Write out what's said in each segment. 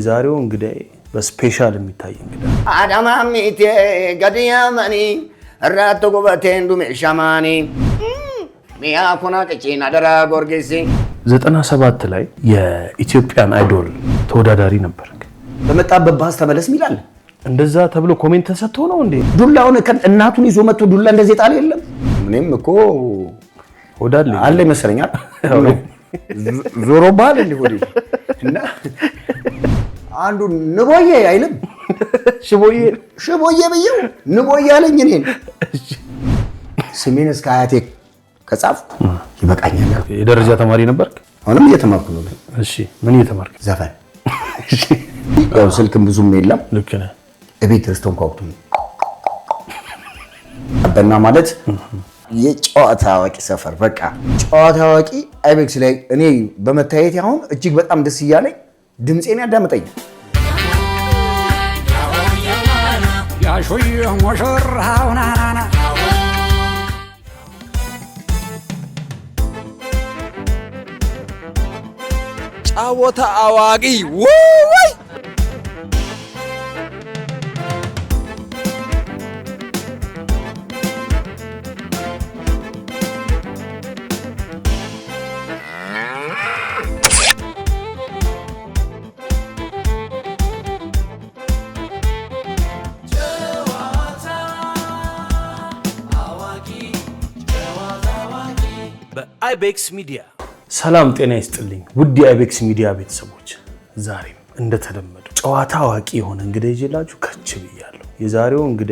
የዛሬው እንግዲህ በስፔሻል የሚታይ እንግዲህ አዳማሚቴ ገዲያማኒ ራቶ ጎበቴ እንዱም ሻማኒ ሚያኮና ቀጪና ደራ ጎርጌሲ 97 ላይ የኢትዮጵያን አይዶል ተወዳዳሪ ነበር። በመጣበት ባስ ተመለስ ሚላል እንደዛ ተብሎ ኮሜንት ተሰጥቶ ነው እንዴ? ዱላውን እናቱን ይዞ መጥቶ ዱላ እንደዚህ ጣል የለም። ምንም እኮ ወዳለ አለ ይመስለኛል ዞሮ ባል እንዴ ወዲ እና አንዱ ንቦዬ አይልም ሽቦዬ በየው ንቦዬ አለኝ። እኔን ስሜን እስከ አያቴ ከጻፍኩ ይበቃኛል። የደረጃ ተማሪ ነበርክ? አሁንም እየተማርኩ ነው። እሺ ምን እየተማርክ? ዘፈን። ያው ስልክም ብዙም የለም። ልክ ነህ። እቤት ርስቶን ኮክቱ አበና ማለት የጨዋታ አዋቂ ሰፈር በቃ ጨዋታ አዋቂ አይቤክስ ላይ እኔ በመታየት አሁን እጅግ በጣም ደስ እያለኝ ድምጼን ያዳምጠኝ ያሾይ ወሽራውናና ጫወታ አዋቂ ወይ በአይቤክስ ሚዲያ ሰላም ጤና ይስጥልኝ። ውድ የአይቤክስ ሚዲያ ቤተሰቦች ዛሬም እንደተለመደው ጨዋታ አዋቂ የሆነ እንግዳ ይዤላችሁ ከች ብያለሁ። የዛሬው እንግዳ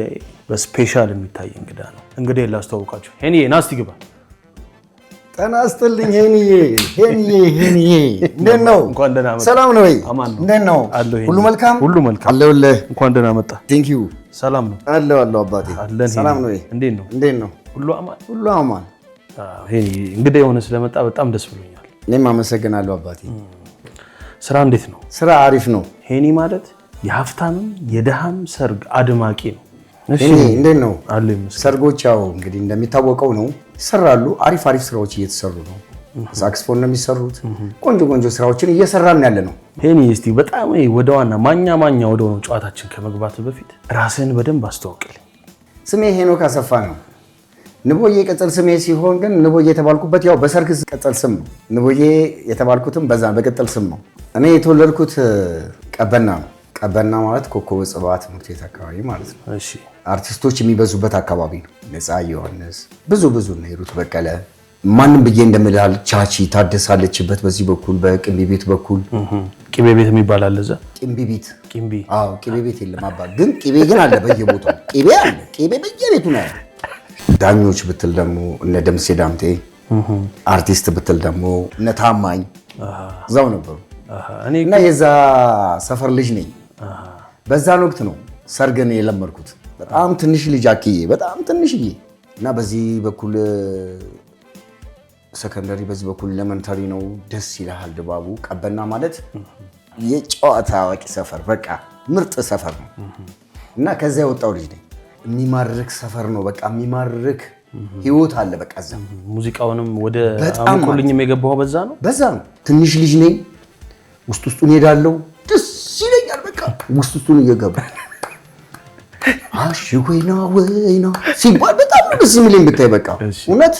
በስፔሻል የሚታይ እንግዳ ነው። እንግዲህ ላስተዋውቃችሁ። ሄኒዬ ናስቲ ግባ። ጤና ይስጥልኝ ሄኒዬ እንዴት ነው? እንኳን ደህና መጣ። ሰላም ነው ወይ? አማን ነው። እንዴት ነው? ሁሉ መልካም? ሁሉ መልካም አለሁልህ። እንኳን ደህና መጣ። ቴንክ ዩ። ሰላም ነው? አለሁ አባቴ። ሰላም ነው ወይ? እንዴት ነው? ሁሉ አማን? ሁሉ አማን። ሄኒ እንግዳ የሆነ ስለመጣ በጣም ደስ ብሎኛል። እኔም አመሰግናለሁ አባቴ። ስራ እንዴት ነው? ስራ አሪፍ ነው። ሄኒ ማለት የሀብታምም የደሃም ሰርግ አድማቂ ነው። እሺ እንዴት ነው? አለ ይመስል ሰርጎች ያው እንግዲህ እንደሚታወቀው ነው ይሰራሉ። አሪፍ ስራዎች እየተሰሩ ነው። ሳክስፎን ነው የሚሰሩት። ቆንጆ ስራዎችን እየሰራን ያለ ነው። ሄኒ እስቲ በጣም ወደ ዋና ማኛ ወደ ሆነው ጨዋታችን ከመግባት በፊት ራስህን በደንብ አስተዋውቅልኝ። ስሜ ሄኖክ አሰፋ ነው። ንቦዬ ቅጽል ስሜ ሲሆን ግን ንቦዬ የተባልኩበት ያው በሰርግ ቅጽል ስም ነው። ንቦዬ የተባልኩትም በዛ በቅጽል ስም ነው። እኔ የተወለድኩት ቀበና ነው። ቀበና ማለት ኮከበ ጽባህ ትምህርት ቤት አካባቢ ማለት ነው። እሺ አርቲስቶች የሚበዙበት አካባቢ ነው። ነፃ ዮሐንስ ብዙ ነው። ሂሩት በቀለ ማንም ብዬ እንደምላል ቻቺ ታደሳለችበት በዚህ በኩል በቅንቢ ቤት በኩል ቅቤ ቤት የሚባል አለ እዛ ቅንቢ ቤት ቅንቢ። አዎ ቅቤ ቤት የለም አባ ግን ቅቤ ግን አለ በየቦታው ቅቤ አለ። ቅቤ በየቤቱ ነው ያለው። ዳኞች ብትል ደግሞ እነ ደምሴ ዳምጤ፣ አርቲስት ብትል ደግሞ እነ ታማኝ እዛው ነበሩ። እና የዛ ሰፈር ልጅ ነኝ። በዛን ወቅት ነው ሰርግን የለመድኩት። በጣም ትንሽ ልጅ አክዬ በጣም ትንሽዬ እና በዚህ በኩል ሰከንደሪ በዚህ በኩል ኤሌመንተሪ ነው። ደስ ይልሃል ድባቡ። ቀበና ማለት የጨዋታ አዋቂ ሰፈር በቃ ምርጥ ሰፈር ነው እና ከዛ የወጣው ልጅ ነኝ። የሚማርክ ሰፈር ነው በቃ የሚማርክ ህይወት አለ በቃ እዛ። ሙዚቃውንም ወደ አምቆልኝም የገባው በዛ ነው። ትንሽ ልጅ ነኝ። ውስጡን ሄዳለሁ። ደስ ይለኛል በቃ ውስጡን እየገባ አሽ ወይና ሲባል በጣም ነው ደስ የሚለኝ ብታይ በቃ እውነት።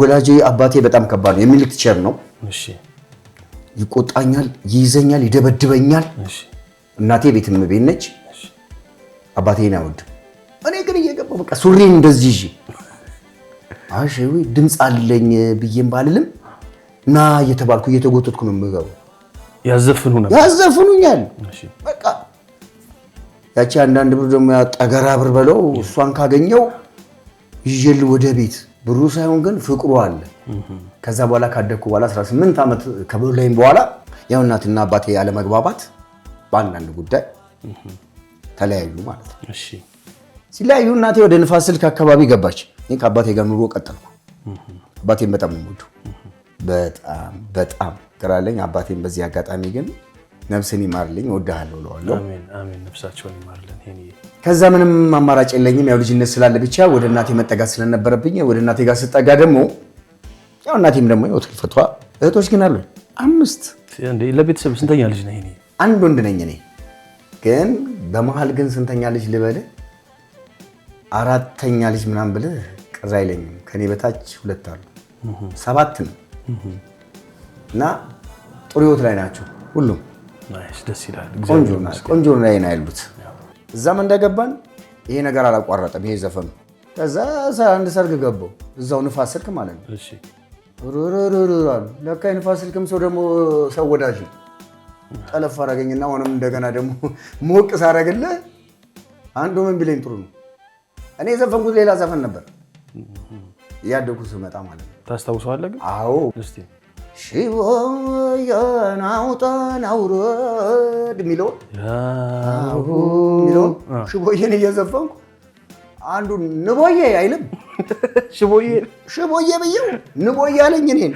ወላጄ አባቴ በጣም ከባድ ነው። የሚልክ ቲቸር ነው። ይቆጣኛል፣ ይይዘኛል፣ ይደበድበኛል። እናቴ ቤትም ቤት ነች። አባቴን አይወድም። እኔ ግን እየገባሁ በቃ ሱሪን እንደዚህ ይዤ አሽ ወይ ድምፅ አለኝ ብዬም ባልልም ና እየተባልኩ እየተጎተትኩ ነው የምገባው። ያዘፍኑኛል በቃ ያቺ አንዳንድ ብር ደግሞ ጠገራ ብር በለው እሷን ካገኘው ይዤል ወደ ቤት ብሩ ሳይሆን ግን ፍቅሩ አለ። ከዛ በኋላ ካደኩ በኋላ 18 ዓመት ከበላይም በኋላ ያው እናትና አባቴ ያለ መግባባት በአንዳንድ ጉዳይ ተለያዩ ማለት ነው። እሺ ሲለያዩ እናቴ ወደ ንፋስ ስልክ አካባቢ ገባች። እኔ ከአባቴ ጋር ኑሮ ቀጠልኩ። አባቴን በጣም ነው የምወደው። በጣም ቅራለኝ አባቴን። በዚህ አጋጣሚ ግን ነፍስን ይማርልኝ እወድሃለሁ እለዋለሁ። አሜን አሜን። ነፍሳቸውን ይማርልን ሄኒዬ። ከዛ ምንም አማራጭ የለኝም። ያው ልጅነት ስላለ ብቻ ወደ እናቴ መጠጋት ስለነበረብኝ ወደ እናቴ ጋር ስጠጋ ደግሞ ያው እናቴም ደግሞ ያው ትልፈቷ እህቶች ግን አሉ 5 እንዴ ለቤተሰብ ስንተኛ ልጅ ነህ ሄኒዬ? አንድ ወንድ ነኝ እኔ። ግን በመሀል ግን ስንተኛ ልጅ ልበልህ? አራተኛ ልጅ ምናምን ብልህ ቅር አይለኝም። ከኔ በታች 2 አሉ፣ 7 ነው እና ጥሩ ህይወት ላይ ናቸው ሁሉም። ደስ ይላል። ቆንጆ ላይ ነው ያሉት። እዛም እንደገባን ይሄ ነገር አላቋረጠም ይሄ ዘፈኑ። ከዛ አንድ ሰርግ ገባው እዛው ንፋስ ስልክ ማለት ነው። እሺ ለካ ንፋስ ስልክም ሰው ደግሞ ሰው ወዳጅ ነው። ጠለፍ አደረገኝና አሁንም እንደገና ደግሞ ሞቅ ሳደርግልህ አንዱ ምን ቢለኝ ጥሩ ነው፣ እኔ የዘፈንኩት ሌላ ዘፈን ነበር እያደኩ ስመጣ ማለት ነው። ታስታውሰዋለህ ግን? አዎ እስቲ ሽቦዬን አውጣን አውረድ የሚለውን ሽቦዬን እየዘፈንኩ አንዱ ንቦዬ አይልም ሽቦዬ ብዬው ንቦዬ አለኝ። እኔን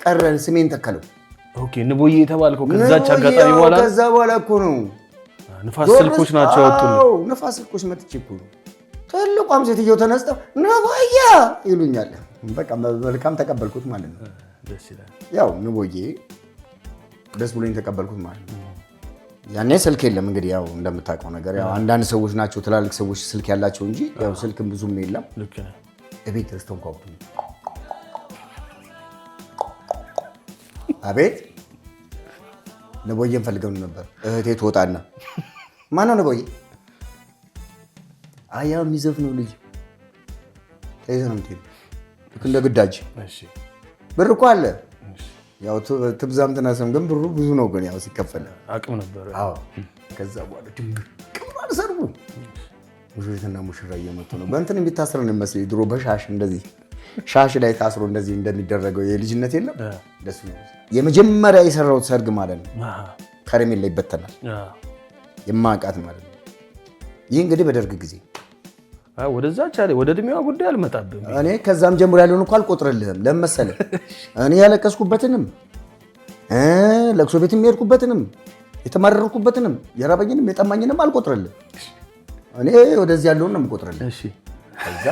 ቀረ ስሜን ተከለው። ኦኬ ንቦዬ የተባልከው ከዛች አጋጣሚ በኋላ? ከዛ በኋላ እኮ ነው ንፋስ ስልኮች ናቸው ያወጡልኝ። ንፋስ ስልኮች መጥቼ እኮ ነው ትልቋም ሴትየው ተነስተው ንቦዬ ይሉኛል። በቃ መልካም ተቀበልኩት ማለት ነው። ደስ ይላል። ያው ንቦዬ ደስ ብሎኝ ተቀበልኩት ማለት ነው። ያኔ ስልክ የለም እንግዲህ ያው እንደምታውቀው ነገር ያው አንዳንድ ሰዎች ናቸው ትላልቅ ሰዎች ስልክ ያላቸው እንጂ ያው ስልክም ብዙም የለም። ልክ ነህ። እቤት ድረስ ተንኳኩ። አቤት ንቦዬን ፈልገው ነበር። እህቴ ትወጣና ማነው ንቦዬ? አያ የሚዘፍነው ልጅ ተይዘህ ነው የምትሄደው። ልክ እንደ ግዳጅ ብር እኮ አለ ያው ትብዛም ትነስም ግን ብሩ ብዙ ነው። ግን ያው ሲከፈል አቅም ነበር። አዎ ከዛ በኋላ ቅብራን ሰርጉ ሙሽሪትና ሙሽራ እየመጡ ነው። በእንትን የሚታስር ነው የሚመስለኝ ድሮ በሻሽ እንደዚህ ሻሽ ላይ ታስሮ እንደዚህ እንደሚደረገው የልጅነት የለም ደስ ነው። የመጀመሪያ የሰራሁት ሰርግ ማለት ነው። ከረሜላ ይበተናል የማውቃት ማለት ነው። ይህ እንግዲህ በደርግ ጊዜ ወደዛ ቻለ ወደ እድሜዋ ጉዳይ አልመጣብም። እኔ ከዛም ጀምሮ ያለውን እኮ አልቆጥርልህም። ለምን መሰለህ? እኔ ያለቀስኩበትንም ለቅሶ ቤት የሚሄድኩበትንም የተማረርኩበትንም የራበኝንም የጠማኝንም አልቆጥርልህም። እኔ ወደዚህ ያለውን ነው የምቆጥርልህ። እሺ ከዛ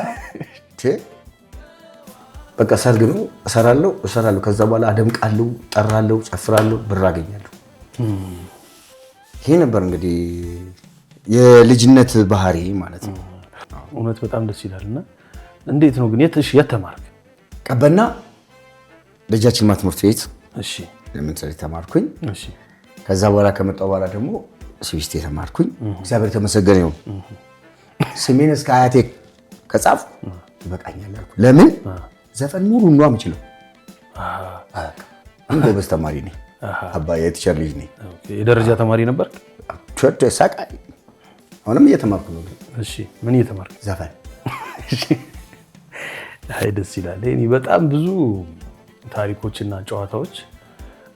በቃ ሰርግ ነው እሰራለሁ። ከዛ በኋላ አደምቃለሁ፣ ጠራለሁ፣ ጨፍራለሁ፣ ብር አገኛለሁ። ይሄ ነበር እንግዲህ የልጅነት ባህሪ ማለት ነው። እውነት በጣም ደስ ይላል። እና እንዴት ነው ግን የት ተማርክ? ቀበና ደጃችን ትምህርት ቤት እሺ ኤሌመንተሪ ተማርኩኝ። እሺ ከዛ በኋላ ከመጣሁ በኋላ ደግሞ ሲቪስቴ ተማርኩኝ። እግዚአብሔር የተመሰገነ ይሁን። ስሜን እስከ አያቴ ከጻፍኩ ይበቃኛል አልኩ። ለምን ዘፈን ሙሉ ነው የምችለው። ጎበዝ ተማሪ ነኝ። አባዬ የቲቸር ልጅ ነኝ። የደረጃ ተማሪ ነበር? ሳቃይ አሁንም እየተማርኩ ነው። እሺ ምን እየተማርክ? ዘፈን። አይ ደስ ይላል። እኔ በጣም ብዙ ታሪኮችና ጨዋታዎች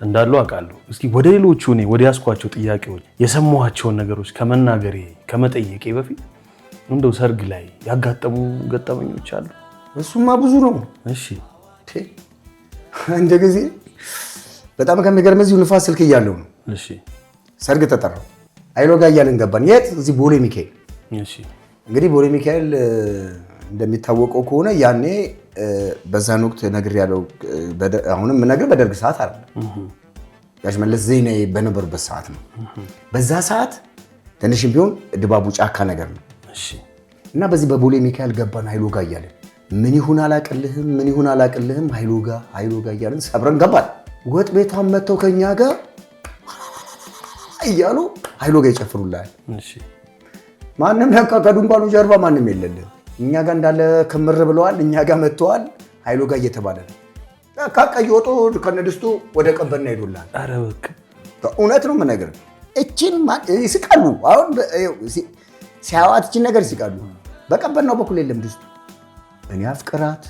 እንዳሉ አውቃለሁ። እስኪ ወደ ሌሎቹ ወደ ያስኳቸው ጥያቄዎች የሰማኋቸውን ነገሮች ከመናገሬ ከመጠየቄ በፊት እንደው ሰርግ ላይ ያጋጠሙ ገጠመኞች አሉ? እሱማ ብዙ ነው። እሺ እንደ ጊዜ በጣም ከሚገርም እዚሁ ንፋስ ስልክ እያለሁ ነው። እሺ ሰርግ ተጠራው። አይሎ ጋር እያልን ገባን። የት? እዚህ ቦሌ ሚካኤል። እሺ እንግዲህ ቦሌ ሚካኤል እንደሚታወቀው ከሆነ ያኔ በዛን ወቅት ነግሬያለሁ። አሁንም የምነግርህ በደርግ ሰዓት አይደለም፣ ጋሽ መለስ ዜናዊ በነበሩበት ሰዓት ነው። በዛ ሰዓት ትንሽም ቢሆን ድባቡ ጫካ ነገር ነው። እና በዚህ በቦሌ ሚካኤል ገባን አይሎ ጋር እያልን ምን ይሁን አላቅልህም አይሎ ጋር እያልን ሰብረን ገባን። ወጥ ቤቷን መጥተው ከኛ ጋር እያሉ አይሎ ጋር ይጨፍሩልሃል። ማንም ለካ ከድንኳኑ ጀርባ ማንም የለልም። እኛ ጋር እንዳለ ክምር ብለዋል። እኛ ጋር መጥተዋል። አይሎ ጋር እየተባለ ነው። ለካ ቀይ ወጡ ከነድስቱ ወደ ቀበና ሄዱልሃል። ኧረ በቃ እውነት ነው የምነግርህ። እቺን ይስቃሉ። አሁን ሲያዋት እቺን ነገር ይስቃሉ። በቀበናው በኩል የለም ድስቱ። እኔ አፍቅራት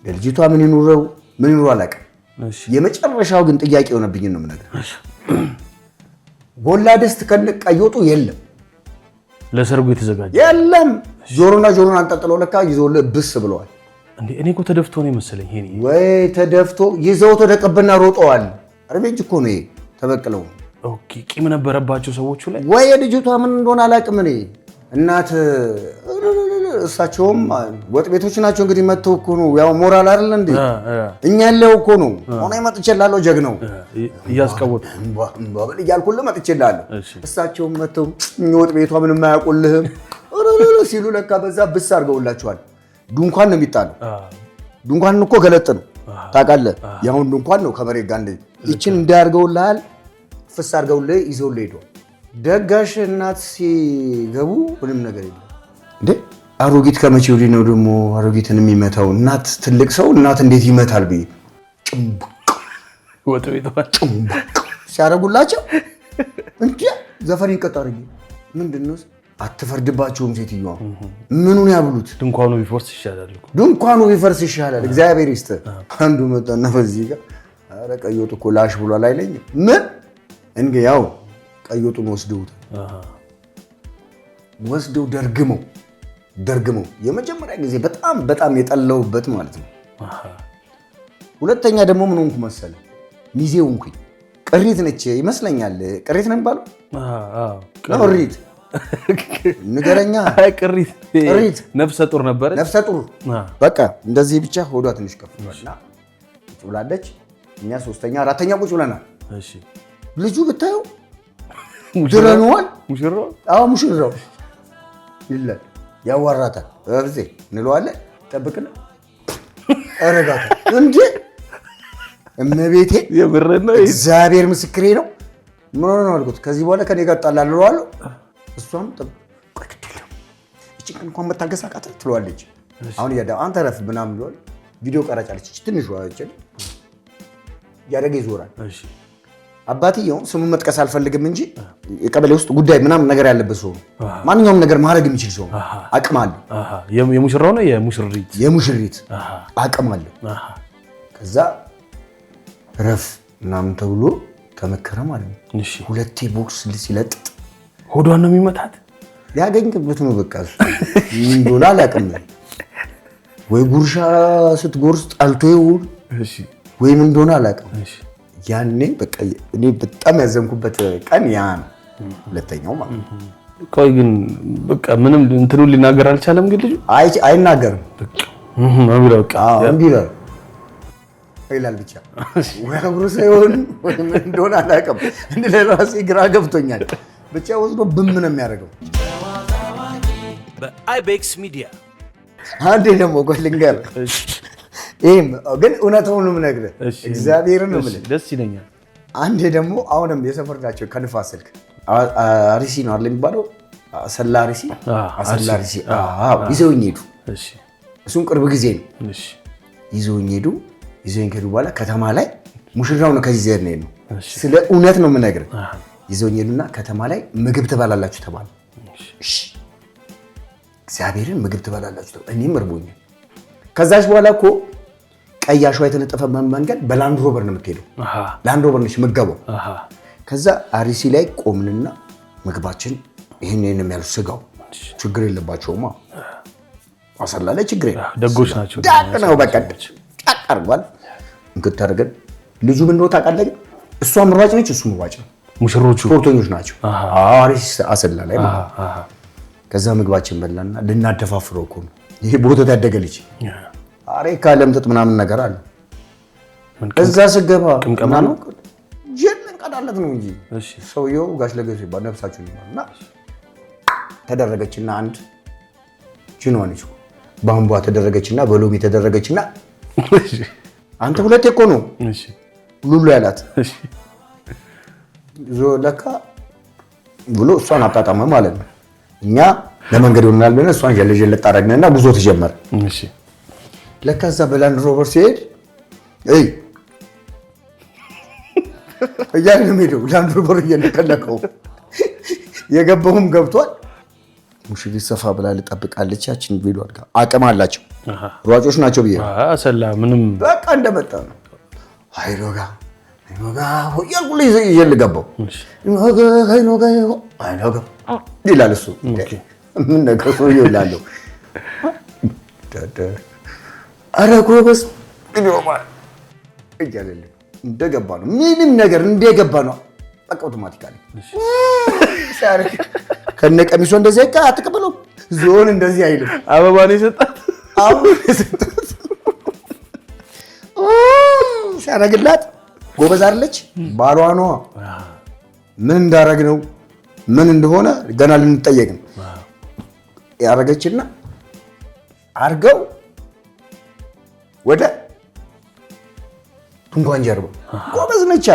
ለልጅቷ ምን ይኑረው አላውቅም። የመጨረሻው ግን ጥያቄ የሆነብኝ ነው የምነግርህ። ጎላ ድስት ቀይ ወጡ የለም። ለሰርጉ የተዘጋጀ የለም። ጆሮን አንጠልጥለው ለካ ይዘውልህ ብስ ብለዋል። እኔ እኮ ተደፍቶ ነው የመሰለኝ። ይሄ ወይ ተደፍቶ ይዘው ተደቀብና ሮጠዋል። ሪቬንጅ እኮ ነው ተበቅለው። ኦኬ ቂም ነበረባቸው ሰዎቹ ላይ። ወይ ልጅቷ ምን እንደሆነ አላውቅም። እኔ እናት እሳቸውም ወጥ ቤቶች ናቸው እንግዲህ መጥተው እኮ ነው ያው ሞራል አይደል እንዴ እኛ ያለው እኮ ነው ሆነ መጥቼላለሁ ጀግናው እያስቀወጡ ባበል እያልኩልህ መጥቼላለሁ እሳቸውም መጥተው ወጥ ቤቷ ምንም አያውቁልህም ሲሉ ለካ በዛ ብስ አድርገውላቸዋል ድንኳን ነው የሚጣለው ድንኳን እኮ ገለጥ ነው ታውቃለህ ያሁን ድንኳን ነው ከመሬት ጋር እንደዚህ ይችን እንዳያርገውልሃል ፍስ አድርገውልህ ይዘውልህ ሄደዋል ደጋሽ እናት ሲገቡ ምንም ነገር የለም እንዴ አሮጊት ከመቼ ወዲህ ነው ደግሞ አሮጊትን የሚመታው እናት ትልቅ ሰው እናት እንዴት ይመታል ብዬ ጭምብቅ ወጥ ቤቷ ጭምብቅ ሲያደርጉላቸው እንዴ ዘፈን ይቀጣል ምንድነው አትፈርድባቸውም ሴትዮዋ ምኑን ያብሉት ድንኳኑ ቢፈርስ ይሻላል እኮ ድንኳኑ ቢፈርስ ይሻላል እግዚአብሔር ይስጥ አንዱ መጣና በዚህ ጋር ኧረ ቀይ ወጥ እኮ ላሽ ብሏል አይለኝም ምን እንግዲህ ያው ቀይ ወጡን ወስደው ደርግመው የመጀመሪያ ጊዜ በጣም የጠለውበት ማለት ነው ሁለተኛ ደግሞ ምን ሆንኩ መሰለ ሚዜው ሆንኩኝ ቅሪት ነች ይመስለኛል ቅሪት ነው የሚባለው ቅሪት ንገረኛ ቅሪት ነፍሰ ጡር ነበረች ነፍሰ ጡር በቃ እንደዚህ ብቻ ሆዷ ትንሽ ከፍቷልና ቁጭ ብላለች እኛ ሶስተኛ አራተኛ ቁጭ ብለናል እሺ ልጁ ብታየው ድረኗል ሙሽራው ይላል ያዋራታል እብዜ እንለዋለን ጠብቅና አረጋታ እንዴ እመቤቴ የብረና እግዚአብሔር ምስክሬ ነው ምን ሆነ ነው አልኩት ከዚህ በኋላ ከኔ ጋር ጣላለሁ አለው እሷም ጠብቀኝ እቺ እንኳን መታገስ አቃተህ ትለዋለች አሁን አንተ ረፍ ምናምን ብሏል ቪዲዮ ቀረጫለች ትንሽ ዋጭል ያደገ ይዞራል እሺ አባትየው ስሙን መጥቀስ አልፈልግም እንጂ የቀበሌ ውስጥ ጉዳይ ምናምን ነገር ያለበት ሰው ማንኛውም ነገር ማድረግ የሚችል ሰው አቅም አለ የሙሽራው ነው የሙሽሪት አቅም አለ ከዛ ረፍ ምናምን ተብሎ ተመከረ ማለት ነው እሺ ሁለቴ ቦክስ ሲለጥጥ ሆዷን ነው የሚመታት ያገኝበት ነው በቃ ምን ዶላር ያቀም ወይ ጉርሻ ስትጎርስ ጣልቶ ይሁን እሺ ወይ ምን ዶና አላቀም እሺ ያኔ በቃ እኔ በጣም ያዘንኩበት ቀን ያ ነው ሁለተኛው ማለት ነው ቆይ ግን በቃ ምንም እንትኑ ሊናገር አልቻለም ግን ልጁ አይናገርም በቃ አምቢራ ይላል ብቻ ወይ አብሮ ሳይሆን ወይ ምን እንደሆነ አላውቅም እንደ ለራሴ ግራ ገብቶኛል ብቻ ወስዶ ብም ነው የሚያደርገው በአይቤክስ ሚዲያ አንዴ ደግሞ ቆይ ልንገርህ ይሄም ግን እውነቱን ነው የምነግርህ እግዚአብሔርን ነው የምልህ ደስ ይለኛል አንዴ ደግሞ አሁንም የሰፈርናቸው ከንፋስ ስልክ አሪሲ ነው አይደል የሚባለው አሰላ አሪሲ ይዘውኝ ሄዱ እሺ እሱም ቅርብ ጊዜ ነው እሺ ይዘውኝ ከሄዱ በኋላ ከተማ ላይ ሙሽራው ነው ከዚህ ዘር ነው ስለ እውነት ነው የምነግርህ ይዘውኝ ሄዱና ከተማ ላይ ምግብ ትበላላችሁ ተባለ እሺ እግዚአብሔርን ምግብ ትበላላችሁ እኔም እርቦኛል ከዛች በኋላ እኮ ቀያሿ የተነጠፈ መንገድ በላንድ ሮቨር ነው የምትሄደው ላንድ ሮቨር ነች ምግባው ከዛ አሪሲ ላይ ቆምንና ምግባችን ይሄን የሚያሉት ስጋው ችግር የለባቸውማ አሰላ ላይ ችግር ደጎች ናቸው ዳቅ ነው በቃ አቀርባል እንግዲህ ታርገን ልጁ ምን ነው ታውቃለህ እሷም ሯጭ ነች እሱም ሯጭ ነው ሙሽሮቹ ስፖርተኞች ናቸው አሪሲ አሰላ ላይ ከዛ ምግባችን በላና ልናደፋፍረው እኮ ነው ይሄ ቦታው ያደገልች አሬ ካለምጥጥ ምናምን ነገር አለ እዛ ስገባ ቅምቀማ ነው ጀነን ቀዳለት ነው እንጂ እሺ ሰውየው ጋሽ ለገሰ ይባል ነፍሳችሁ ይባልና ተደረገችና አንድ ጂኖኒች ባምቧ ተደረገችና በሎሚ ተደረገችና አንተ ሁለቴ እኮ ነው እሺ ሉሉ ያላት እሺ ለካ ብሎ እሷን አጣጣመ ማለት ነው እኛ ለመንገድ ይሆናል ብለን እሷን ጀለጀለ ጣረግነና ጉዞ ተጀመረ እሺ ለካ እዛ በላንድ ሮቨር ሲሄድ እያለ ሄደው ላንድ ሮቨር እየነቀለቀው የገባውም ገብቷል ሙሽሪት ሰፋ ብላ ልጠብቃለች ያችን ቪዲዮ አድርጋ አቅም አላቸው ሯጮች ናቸው ብዬ አሰላ ምንም በቃ እንደመጣ ነው አይሎጋ ያልኩ ይልገባው አይሎጋ ይላል እሱ ምን ነገር ሰው ይላለው አረ ጎበዝ ግዶማ እያለለ እንደገባ ነው ምንም ነገር እንደገባ ነው በቃ አውቶማቲካሊ ሳሪ ከነቀሚሶ እንደዚህ አትቀበለው ዞን እንደዚህ አይልም። አበባ ነው የሰጣት። ሲያደርግላት ጎበዝ አይደለች። ባሏ ነዋ። ምን እንዳረግ ነው ምን እንደሆነ ገና ልንጠየቅ ነው ያደረገችና አርገው ወደ ድንኳን ጀርባ ጎበዝ ነች።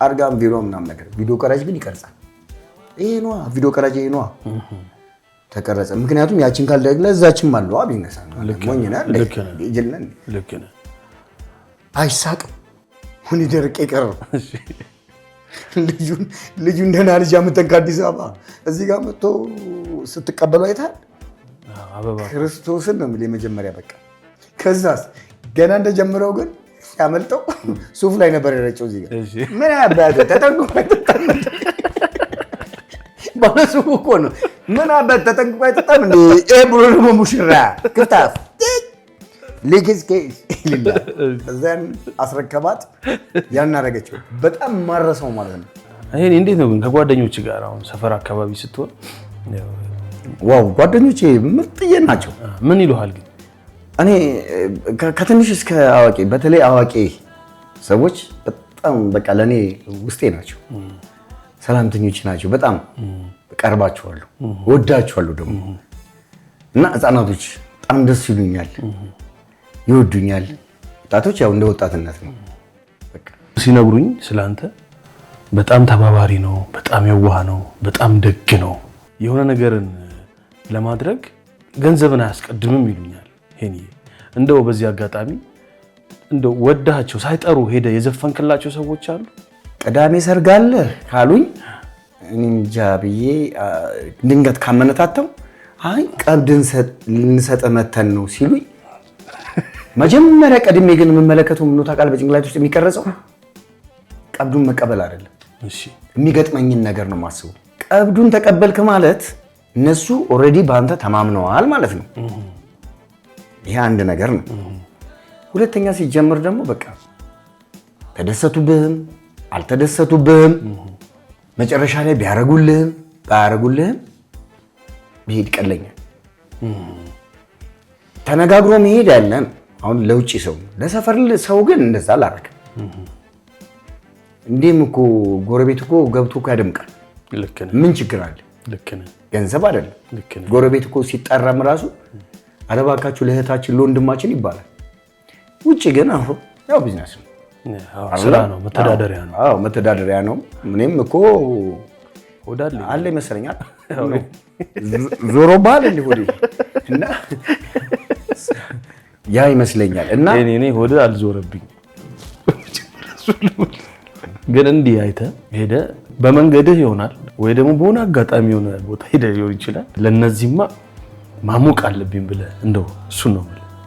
አርጋም ቪዲዮ ምናምን ነገር ቪዲዮ ቀራጭ ግን ይቀርጻል። ይሄ ነዋ ቪዲዮ ቀራጭ ይሄ ነዋ ተቀረጸ። ምክንያቱም ያችን ካልደግለ እዛችን ማለዋ ቢነሳ ሞኝና ልክ ነህ አይሳቅም። ሁን ደረቅ ይቀር ልጁ እንደና ልጅ አመጣን ከአዲስ አበባ እዚህ ጋር መጥቶ ስትቀበሉ አይታል። ክርስቶስን ነው የምልህ የመጀመሪያ በቃ። ከዛስ ገና እንደጀመረው ግን ሲያመልጠው ሱፍ ላይ ነበር የረጨው። እዚህ ጋር ምን አባቴ ተጠንቅቆ አይጠጣም። ባለሱቁ እኮ ነው። ምን አባቴ ተጠንቅቆ አይጠጣም እንዴ? ብሎ ደግሞ ሙሽራ ክፍታፍ ሊግዝ ኬስ ይላል። እዛን አስረከባት። ያን አደረገችው። በጣም ማረሰው ማለት ነው። ይሄ እንዴት ነው ግን ከጓደኞች ጋር አሁን ሰፈር አካባቢ ስትሆን? ዋው ጓደኞቼ ምርጥዬ ናቸው። ምን ይሉሃል ግን? እኔ ከትንሽ እስከ አዋቂ በተለይ አዋቂ ሰዎች በጣም በቃ ለኔ ውስጤ ናቸው። ሰላምተኞች ናቸው። በጣም ቀርባቸዋለሁ፣ ወዳቸዋለሁ ደግሞ እና ህፃናቶች በጣም ደስ ይሉኛል፣ ይወዱኛል። ወጣቶች ያው እንደ ወጣትነት ነው። በቃ ሲነግሩኝ ስላንተ በጣም ተባባሪ ነው፣ በጣም የዋህ ነው፣ በጣም ደግ ነው። የሆነ ነገርን ለማድረግ ገንዘብን አያስቀድምም ይሉኛል። ሄኒ እንደው በዚህ አጋጣሚ እንደው ወዳቸው ሳይጠሩ ሄደ የዘፈንክላቸው ሰዎች አሉ? ቅዳሜ ሰርግ አለ ካሉኝ እንጃ ብዬ ድንገት ካመነታተው አይ ቀብድን ልንሰጥ መተን ነው ሲሉኝ መጀመሪያ ቀድሜ ግን የምመለከተው ምን ታውቃለህ? በጭንቅላት ውስጥ የሚቀረጸው ቀብዱን መቀበል አይደለም። እሺ የሚገጥመኝን ነገር ነው የማስበው። ቀብዱን ተቀበልክ ማለት እነሱ ኦልሬዲ በአንተ ተማምነዋል ማለት ነው። ይሄ አንድ ነገር ነው። ሁለተኛ ሲጀምር ደግሞ በቃ ተደሰቱብህም አልተደሰቱብህም መጨረሻ ላይ ቢያረጉልህም ባያረጉልህም ቢሄድ ቀለኛል። ተነጋግሮ መሄድ ያለን አሁን ለውጪ ሰው ለሰፈር ሰው ግን እንደዛ አላረክም። እንዴም እኮ ጎረቤት እኮ ገብቶ እኮ ያደምቃል። ልክ ነህ። ምን ችግር አለ? ልክ ነህ። ገንዘብ አይደለም። ልክ ነህ። ጎረቤት እኮ ሲጠራም ራሱ አለባካችሁ ለእህታችን ለወንድማችን ይባላል። ውጪ ግን አሁን ያው ቢዝነስ ነው፣ ስራ ነው፣ መተዳደሪያ ነው። አዎ መተዳደሪያ ነው። ምንም እኮ ወዳለ አለ ይመስለኛል። ዞሮ ባል እንዲሆን እና ያ ይመስለኛል። እና እኔ ሆደ አልዞረብኝ ግን እንዲህ አይተህ ሄደ በመንገድህ ይሆናል ወይ ደግሞ በሆነ አጋጣሚ የሆነ ቦታ ሄደ ሊሆን ይችላል። ለነዚህማ ማሞቅ አለብኝ ብለህ እንደው እሱን ነው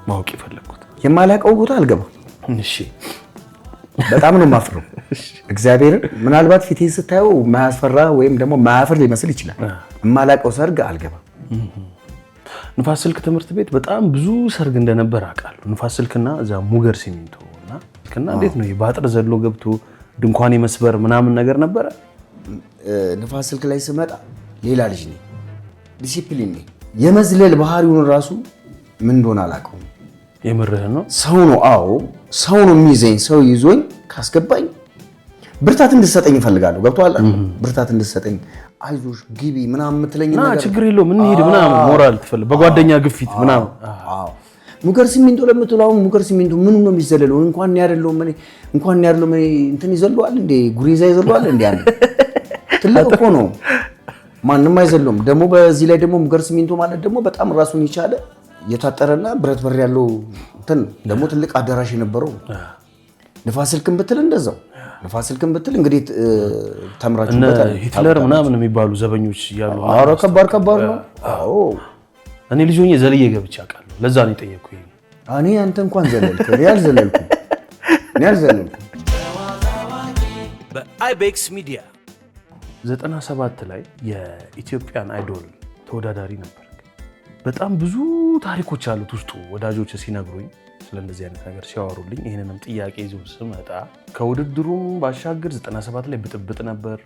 ማወቅ የፈለኩት። የማላውቀው ቦታ አልገባም። እሺ በጣም ነው የማፍረው እግዚአብሔርን። ምናልባት ፊቴን ስታየው ማያስፈራ ወይም ደግሞ ማያፍር ሊመስል ይችላል። የማላውቀው ሰርግ አልገባም። ንፋስ ስልክ ትምህርት ቤት በጣም ብዙ ሰርግ እንደነበር አውቃለሁ። ንፋስ ስልክና እዛ ሙገር ሲሚንቶ እና እንዴት ነው በአጥር ዘሎ ገብቶ ድንኳን የመስበር ምናምን ነገር ነበረ። ንፋስ ስልክ ላይ ስመጣ ሌላ ልጅ ነኝ፣ ዲሲፕሊን ነኝ። የመዝለል ባህሪውን ራሱ ምን እንደሆነ አላውቀውም። የምርህን ነው? ሰው ነው። አዎ ሰው ነው የሚይዘኝ። ሰው ይዞኝ ካስገባኝ ብርታት እንድትሰጠኝ እፈልጋለሁ። ገብቶሃል? ብርታት እንድትሰጠኝ አይዞሽ ግቢ ምናምን የምትለኝ ነገር ችግር የለውም እንሂድ ምናምን ሞራል ትፈልግ በጓደኛ ግፊት ምናምን። አዎ ሙገር ሲሚንቶ ለምትለው አሁን ሙገር ሲሚንቶ ምን ነው የሚዘለለው? እንኳን ያደለው እንትን ይዘለዋል እንዴ? ጉሪዛ ይዘለዋል እንዴ? ያን ትልቅ እኮ ነው፣ ማንም አይዘለውም። ደግሞ በዚህ ላይ ደግሞ ሙገር ሲሚንቶ ማለት ደግሞ በጣም ራሱን የቻለ የታጠረና ብረት በር ያለው እንትን ደግሞ ትልቅ አዳራሽ የነበረው። ንፋስ ስልክን ብትል እንደዛው ንፋስ ስልክን ብትል እንግዲህ ተምራችሁበታል። ሂትለር ምናምን የሚባሉ ዘበኞች እያሉ ኧረ ከባድ ነው። አዎ እኔ ልጅ ሆኜ ዘልዬ ገብቼ አውቃለሁ። ለዛ ነው የጠየኩኝ። እኔ አንተ እንኳን ዘለልክ፣ እኔ አልዘለልኩም። በአይቤክስ ሚዲያ 97 ላይ የኢትዮጵያን አይዶል ተወዳዳሪ ነበር። በጣም ብዙ ታሪኮች አሉት ውስጡ። ወዳጆች ሲነግሩኝ ስለ እንደዚህ አይነት ነገር ሲያወሩልኝ ይህንንም ጥያቄ ይዞ ስመጣ ከውድድሩም ባሻገር 97 ላይ ብጥብጥ ነበር፣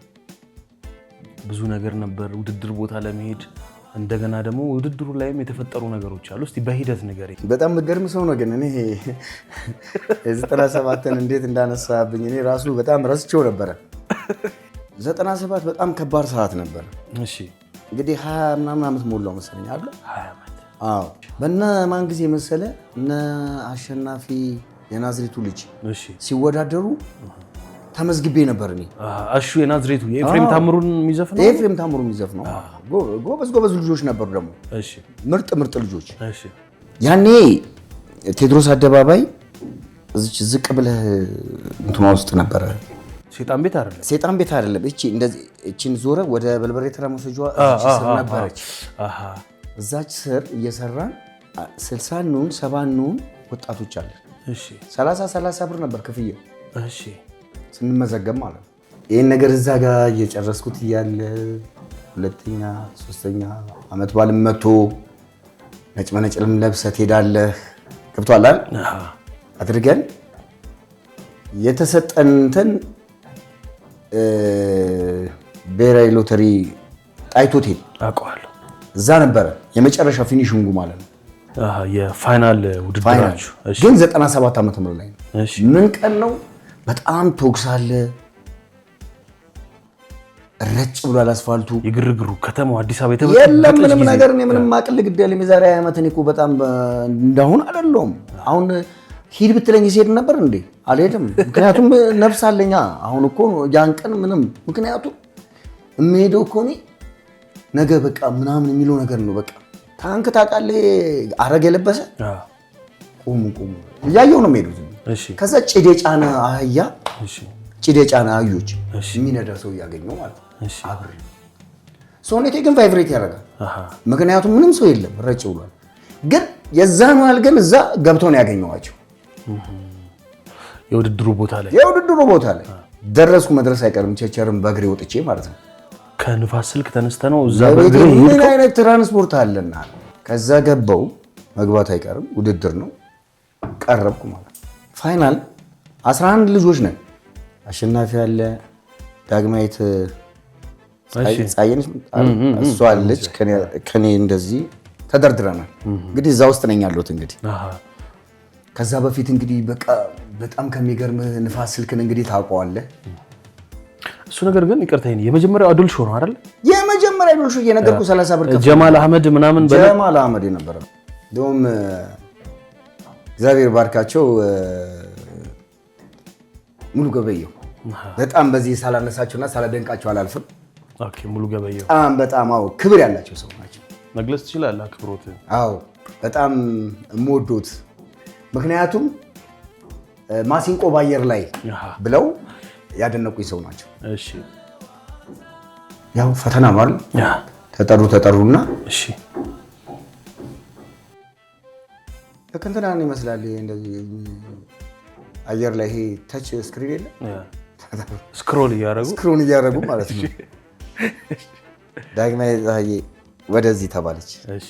ብዙ ነገር ነበር። ውድድር ቦታ ለመሄድ እንደገና ደግሞ ውድድሩ ላይም የተፈጠሩ ነገሮች አሉ። እስቲ በሂደት ንገረኝ። በጣም የምትገርም ሰው ነው። ግን እኔ የ97ን እንዴት እንዳነሳብኝ እኔ ራሱ በጣም ረስቼው ነበረ። 97 በጣም ከባድ ሰዓት ነበር። እሺ እንግዲህ 20 ምናምን ዓመት ሞላው መሰለኝ አይደል? 20 ዓመት። አዎ። በእነ ማን ጊዜ መሰለ እነ አሸናፊ የናዝሬቱ ልጅ ሲወዳደሩ ተመዝግቤ ነበር እኔ። አሹ የናዝሬቱ የኤፍሬም ታምሩን የሚዘፍነው ኤፍሬም ታምሩ የሚዘፍነው ጎበዝ ልጆች ነበሩ ደግሞ ምርጥ ልጆች። ያኔ ቴዎድሮስ አደባባይ እዚች ዝቅ ብለህ እንትኗ ውስጥ ነበረ። ሴጣን ቤት አይደለም። እቺ እንደዚህ እቺን ዞረ ወደ በልበሬ ተራ መሰጃዋ እቺ ስር ነበረች። እዛች ስር እየሰራን 60 ኑን 70 ኑን ወጣቶች አለ። 30 ብር ነበር ክፍያው። ስንመዘገብ ማለት ነው። ይህን ነገር እዛ ጋር እየጨረስኩት እያለ 2ኛ 3ኛ ዓመት ባልም መቶ ነጭ መነጭልም ለብሰህ ትሄዳለህ። ገብቶሃል አይደል? አድርገን የተሰጠን እንትን ብሔራዊ ሎተሪ ጣይቱ ሆቴል አውቀዋለሁ። እዛ ነበረ የመጨረሻ ፊኒሽንጉ ማለት ነው። የፋይናል ውድድራችሁ ግን 97 ዓመተ ምህረት ላይ ነው። ምን ቀን ነው? በጣም ተኩስ አለ። ረጭ ብሏል አስፋልቱ። የግርግሩ ከተማው አዲስ አበባ የለም ምንም ነገር። እኔ ምንም አቅል ግድ ያለ የዛሬ ዓመት እኔ እኮ በጣም እንዳሁን አይደለሁም። አሁን ሂድ ብትለኝ ሲሄድ ነበር እንዴ? አልሄድም። ምክንያቱም ነፍስ አለኛ። አሁን እኮ ያን ቀን ምንም ምክንያቱም የምሄደው እኮ እኔ ነገ በቃ ምናምን የሚለው ነገር ነው። በቃ ታንክ ታውቃለህ፣ አረግ የለበሰ ቁሙ እያየሁ ነው የምሄዱት። ከዛ ጭድ የጫነ አህያ ጭድ የጫነ አህዮች የሚነዳ ሰው እያገኘው ማለት ነው። አብሬ ሰውነቴ ግን ቫይብሬት ያደርጋል። ምክንያቱም ምንም ሰው የለም፣ ረጭ ብሏል። ግን የዛን ያህል ግን እዛ ገብተው ነው ያገኘኋቸው። የውድድሩ ቦታ ላይ ደረስኩ። መድረስ አይቀርም ቸርቸርም በእግሬ ወጥቼ ማለት ነው። ከንፋስ ስልክ ተነስተ ነው እዛ በእግሬ ምን አይነት ትራንስፖርት አለና ከዛ ገባው። መግባት አይቀርም ውድድር ነው። ቀረብኩ ማለት ፋይናል 11 ልጆች ነን። አሸናፊ አለ፣ ዳግማዊት ጻየንሽ እሷ አለች። ከኔ እንደዚህ ተደርድረናል። እንግዲህ እዛ ውስጥ ነኝ ያለሁት። እንግዲህ ከዛ በፊት እንግዲህ በቃ በጣም ከሚገርም ንፋስ ስልክን እንግዲህ ታውቀዋለህ። እሱ ነገር ግን ይቅርታ የመጀመሪያው አዱል ሾው ነው አይደል? የመጀመሪያው አዱል ሾው እየነገርኩህ 30 ብር ጀማል አህመድ ምናምን ጀማል አህመድ የነበረ እንደውም እግዚአብሔር ባርካቸው ሙሉ ገበየው በጣም በዚህ ሳላነሳቸውና ሳላደንቃቸው አላልፍም። ኦኬ ሙሉ ገበየው በጣም አዎ ክብር ያላቸው ሰው ናቸው። መግለጽ ትችላለህ አክብሮት? አዎ በጣም የምወዶት ምክንያቱም ማሲንቆ ባየር ላይ ብለው ያደነቁኝ ሰው ናቸው። እሺ ያው ፈተና ማለት ተጠሩና እሺ ተከንተናን ይመስላል እንደዚህ አየር ላይ ይሄ ታች ስክሪን የለ ስክሮል እያደረጉ ማለት ነው። ዳግማዊ ፀሐዬ ወደዚህ ተባለች። እሺ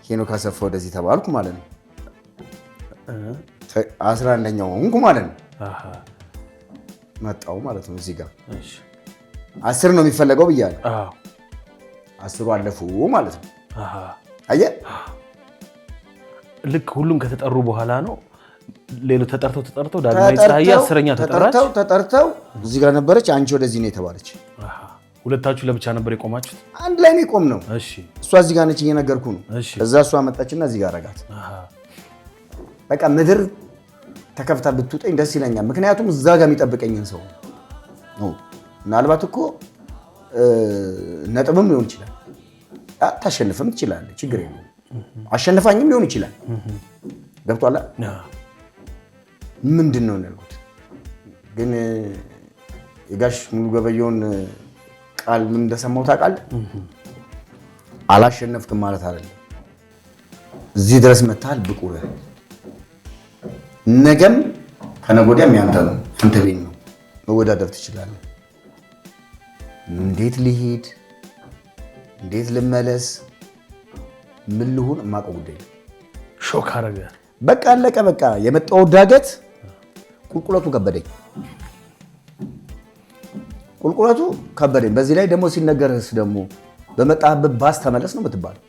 ሄኖክ አሰፋ ወደዚህ ተባልኩ ማለት ነው። 11ኛው ሆንኩ ማለት ነው። መጣው ማለት ነው። እዚህ ጋር 10 ነው የሚፈለገው ብያለሁ። 10 አለፉ ማለት ነው። አየህ ልክ ሁሉም ከተጠሩ በኋላ ነው ሌሎች ተጠርተው ዳግማዊ ፀሐዬ 10ኛ ተጠርተው እዚህ ጋር ነበረች። አንቺ ወደዚህ ነው የተባለች። ሁለታችሁ ለብቻ ነበር የቆማችሁት? አንድ ላይ ነው የቆም ነው። እሺ እሷ እዚህ ጋር ነች እየነገርኩ ነው። እዛ እሷ መጣችና እዚህ ጋር አረጋት። በቃ ምድር ተከፍታ ብትውጠኝ ደስ ይለኛል። ምክንያቱም እዛ ጋር የሚጠብቀኝን ሰው ነው። ምናልባት እኮ ነጥብም ሊሆን ይችላል፣ ታሸንፍም ትችላለህ፣ ችግር የለውም። አሸንፋኝም ሊሆን ይችላል። ገብቷል። ምንድን ነው ያልኩት ግን የጋሽ ሙሉ ገበየውን ቃል ምን እንደሰማው ታውቃለህ? አላሸነፍክም ማለት አይደለም። እዚህ ድረስ መጥተሃል፣ ብቁ ነህ። ነገም ከነገ ወዲያም ያንተ ነው፣ አንተ ቤት ነው፣ መወዳደር ትችላለህ። እንዴት ልሂድ፣ እንዴት ልመለስ፣ ምን ልሁን የማውቀው ጉዳይ ነው። ሾክ አደረገ። በቃ አለቀ። በቃ የመጣው ዳገት ቁልቁለቱ ከበደኝ። በዚህ ላይ ደግሞ ሲነገርስ ደግሞ በመጣበት ባስ ተመለስ ነው የምትባለው።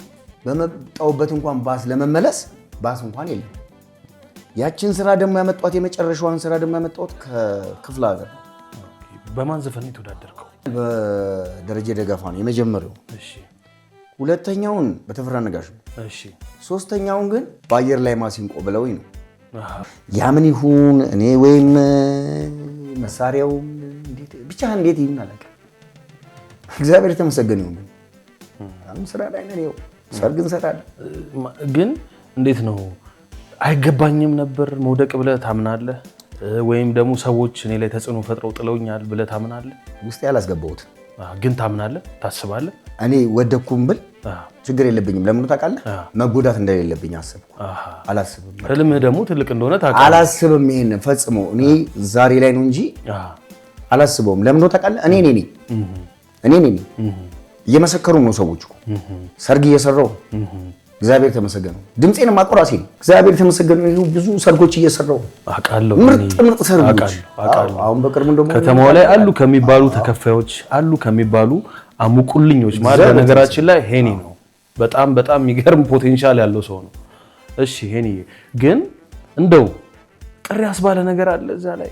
በመጣውበት እንኳን ባስ ለመመለስ ባስ እንኳን የለም። ያችን ስራ ደግሞ ያመጣሁት የመጨረሻዋን ስራ ደግሞ ያመጣሁት ከክፍለ ሀገር። በማን ዘፈን የተወዳደርከው? በደረጀ ደገፋ ነው የመጀመሪያው። እሺ። ሁለተኛውን በተፈራ ነጋሽ ነው። እሺ። ሶስተኛውን ግን በአየር ላይ ማሲንቆ ብለውኝ ነው። ያ ምን ይሁን እኔ ወይም መሳሪያው ብቻ እንዴት ይሁን አላውቅም። እግዚአብሔር የተመሰገነ ይሁን። አሁን ስራ ላይ ነን። ይኸው ሰርግ እንሰራለን። ግን እንዴት ነው አይገባኝም ነበር መውደቅ ብለህ ታምናለህ? ወይም ደግሞ ሰዎች እኔ ላይ ተጽዕኖ ፈጥረው ጥለውኛል ብለህ ታምናለህ? ውስጤ ያላስገባሁት ግን ታምናለህ፣ ታስባለህ? እኔ ወደኩም ብል ችግር የለብኝም። ለምን ታውቃለህ? መጎዳት እንደሌለብኝ አሰብኩ። አላስብም። ህልምህ ደግሞ ትልቅ እንደሆነ ታውቃለህ። አላስብም። ይሄን ፈጽሞ እኔ ዛሬ ላይ ነው እንጂ አላስበውም። ለምን ታውቃለህ? እኔ ነኝ እየመሰከሩ ነው ሰዎች እኮ ሰርግ እየሰራው እግዚአብሔር ተመሰገነ። ድምጼን ማቆራሴ ነው። እግዚአብሔር ተመሰገነ። ብዙ ሰርጎች እየሰራው አውቃለሁ። ምርጥ ሰርጎች አሁን በቅርቡ እንደሞ ከተማው ላይ አሉ ከሚባሉ ተከፋዮች አሉ ከሚባሉ አሙቁልኞች ማለት ነገራችን ላይ ሄኒ ነው። በጣም የሚገርም ፖቴንሻል ያለው ሰው ነው። እሺ ሄኒ ግን እንደው ቅር ያስባለ ነገር አለ እዛ ላይ?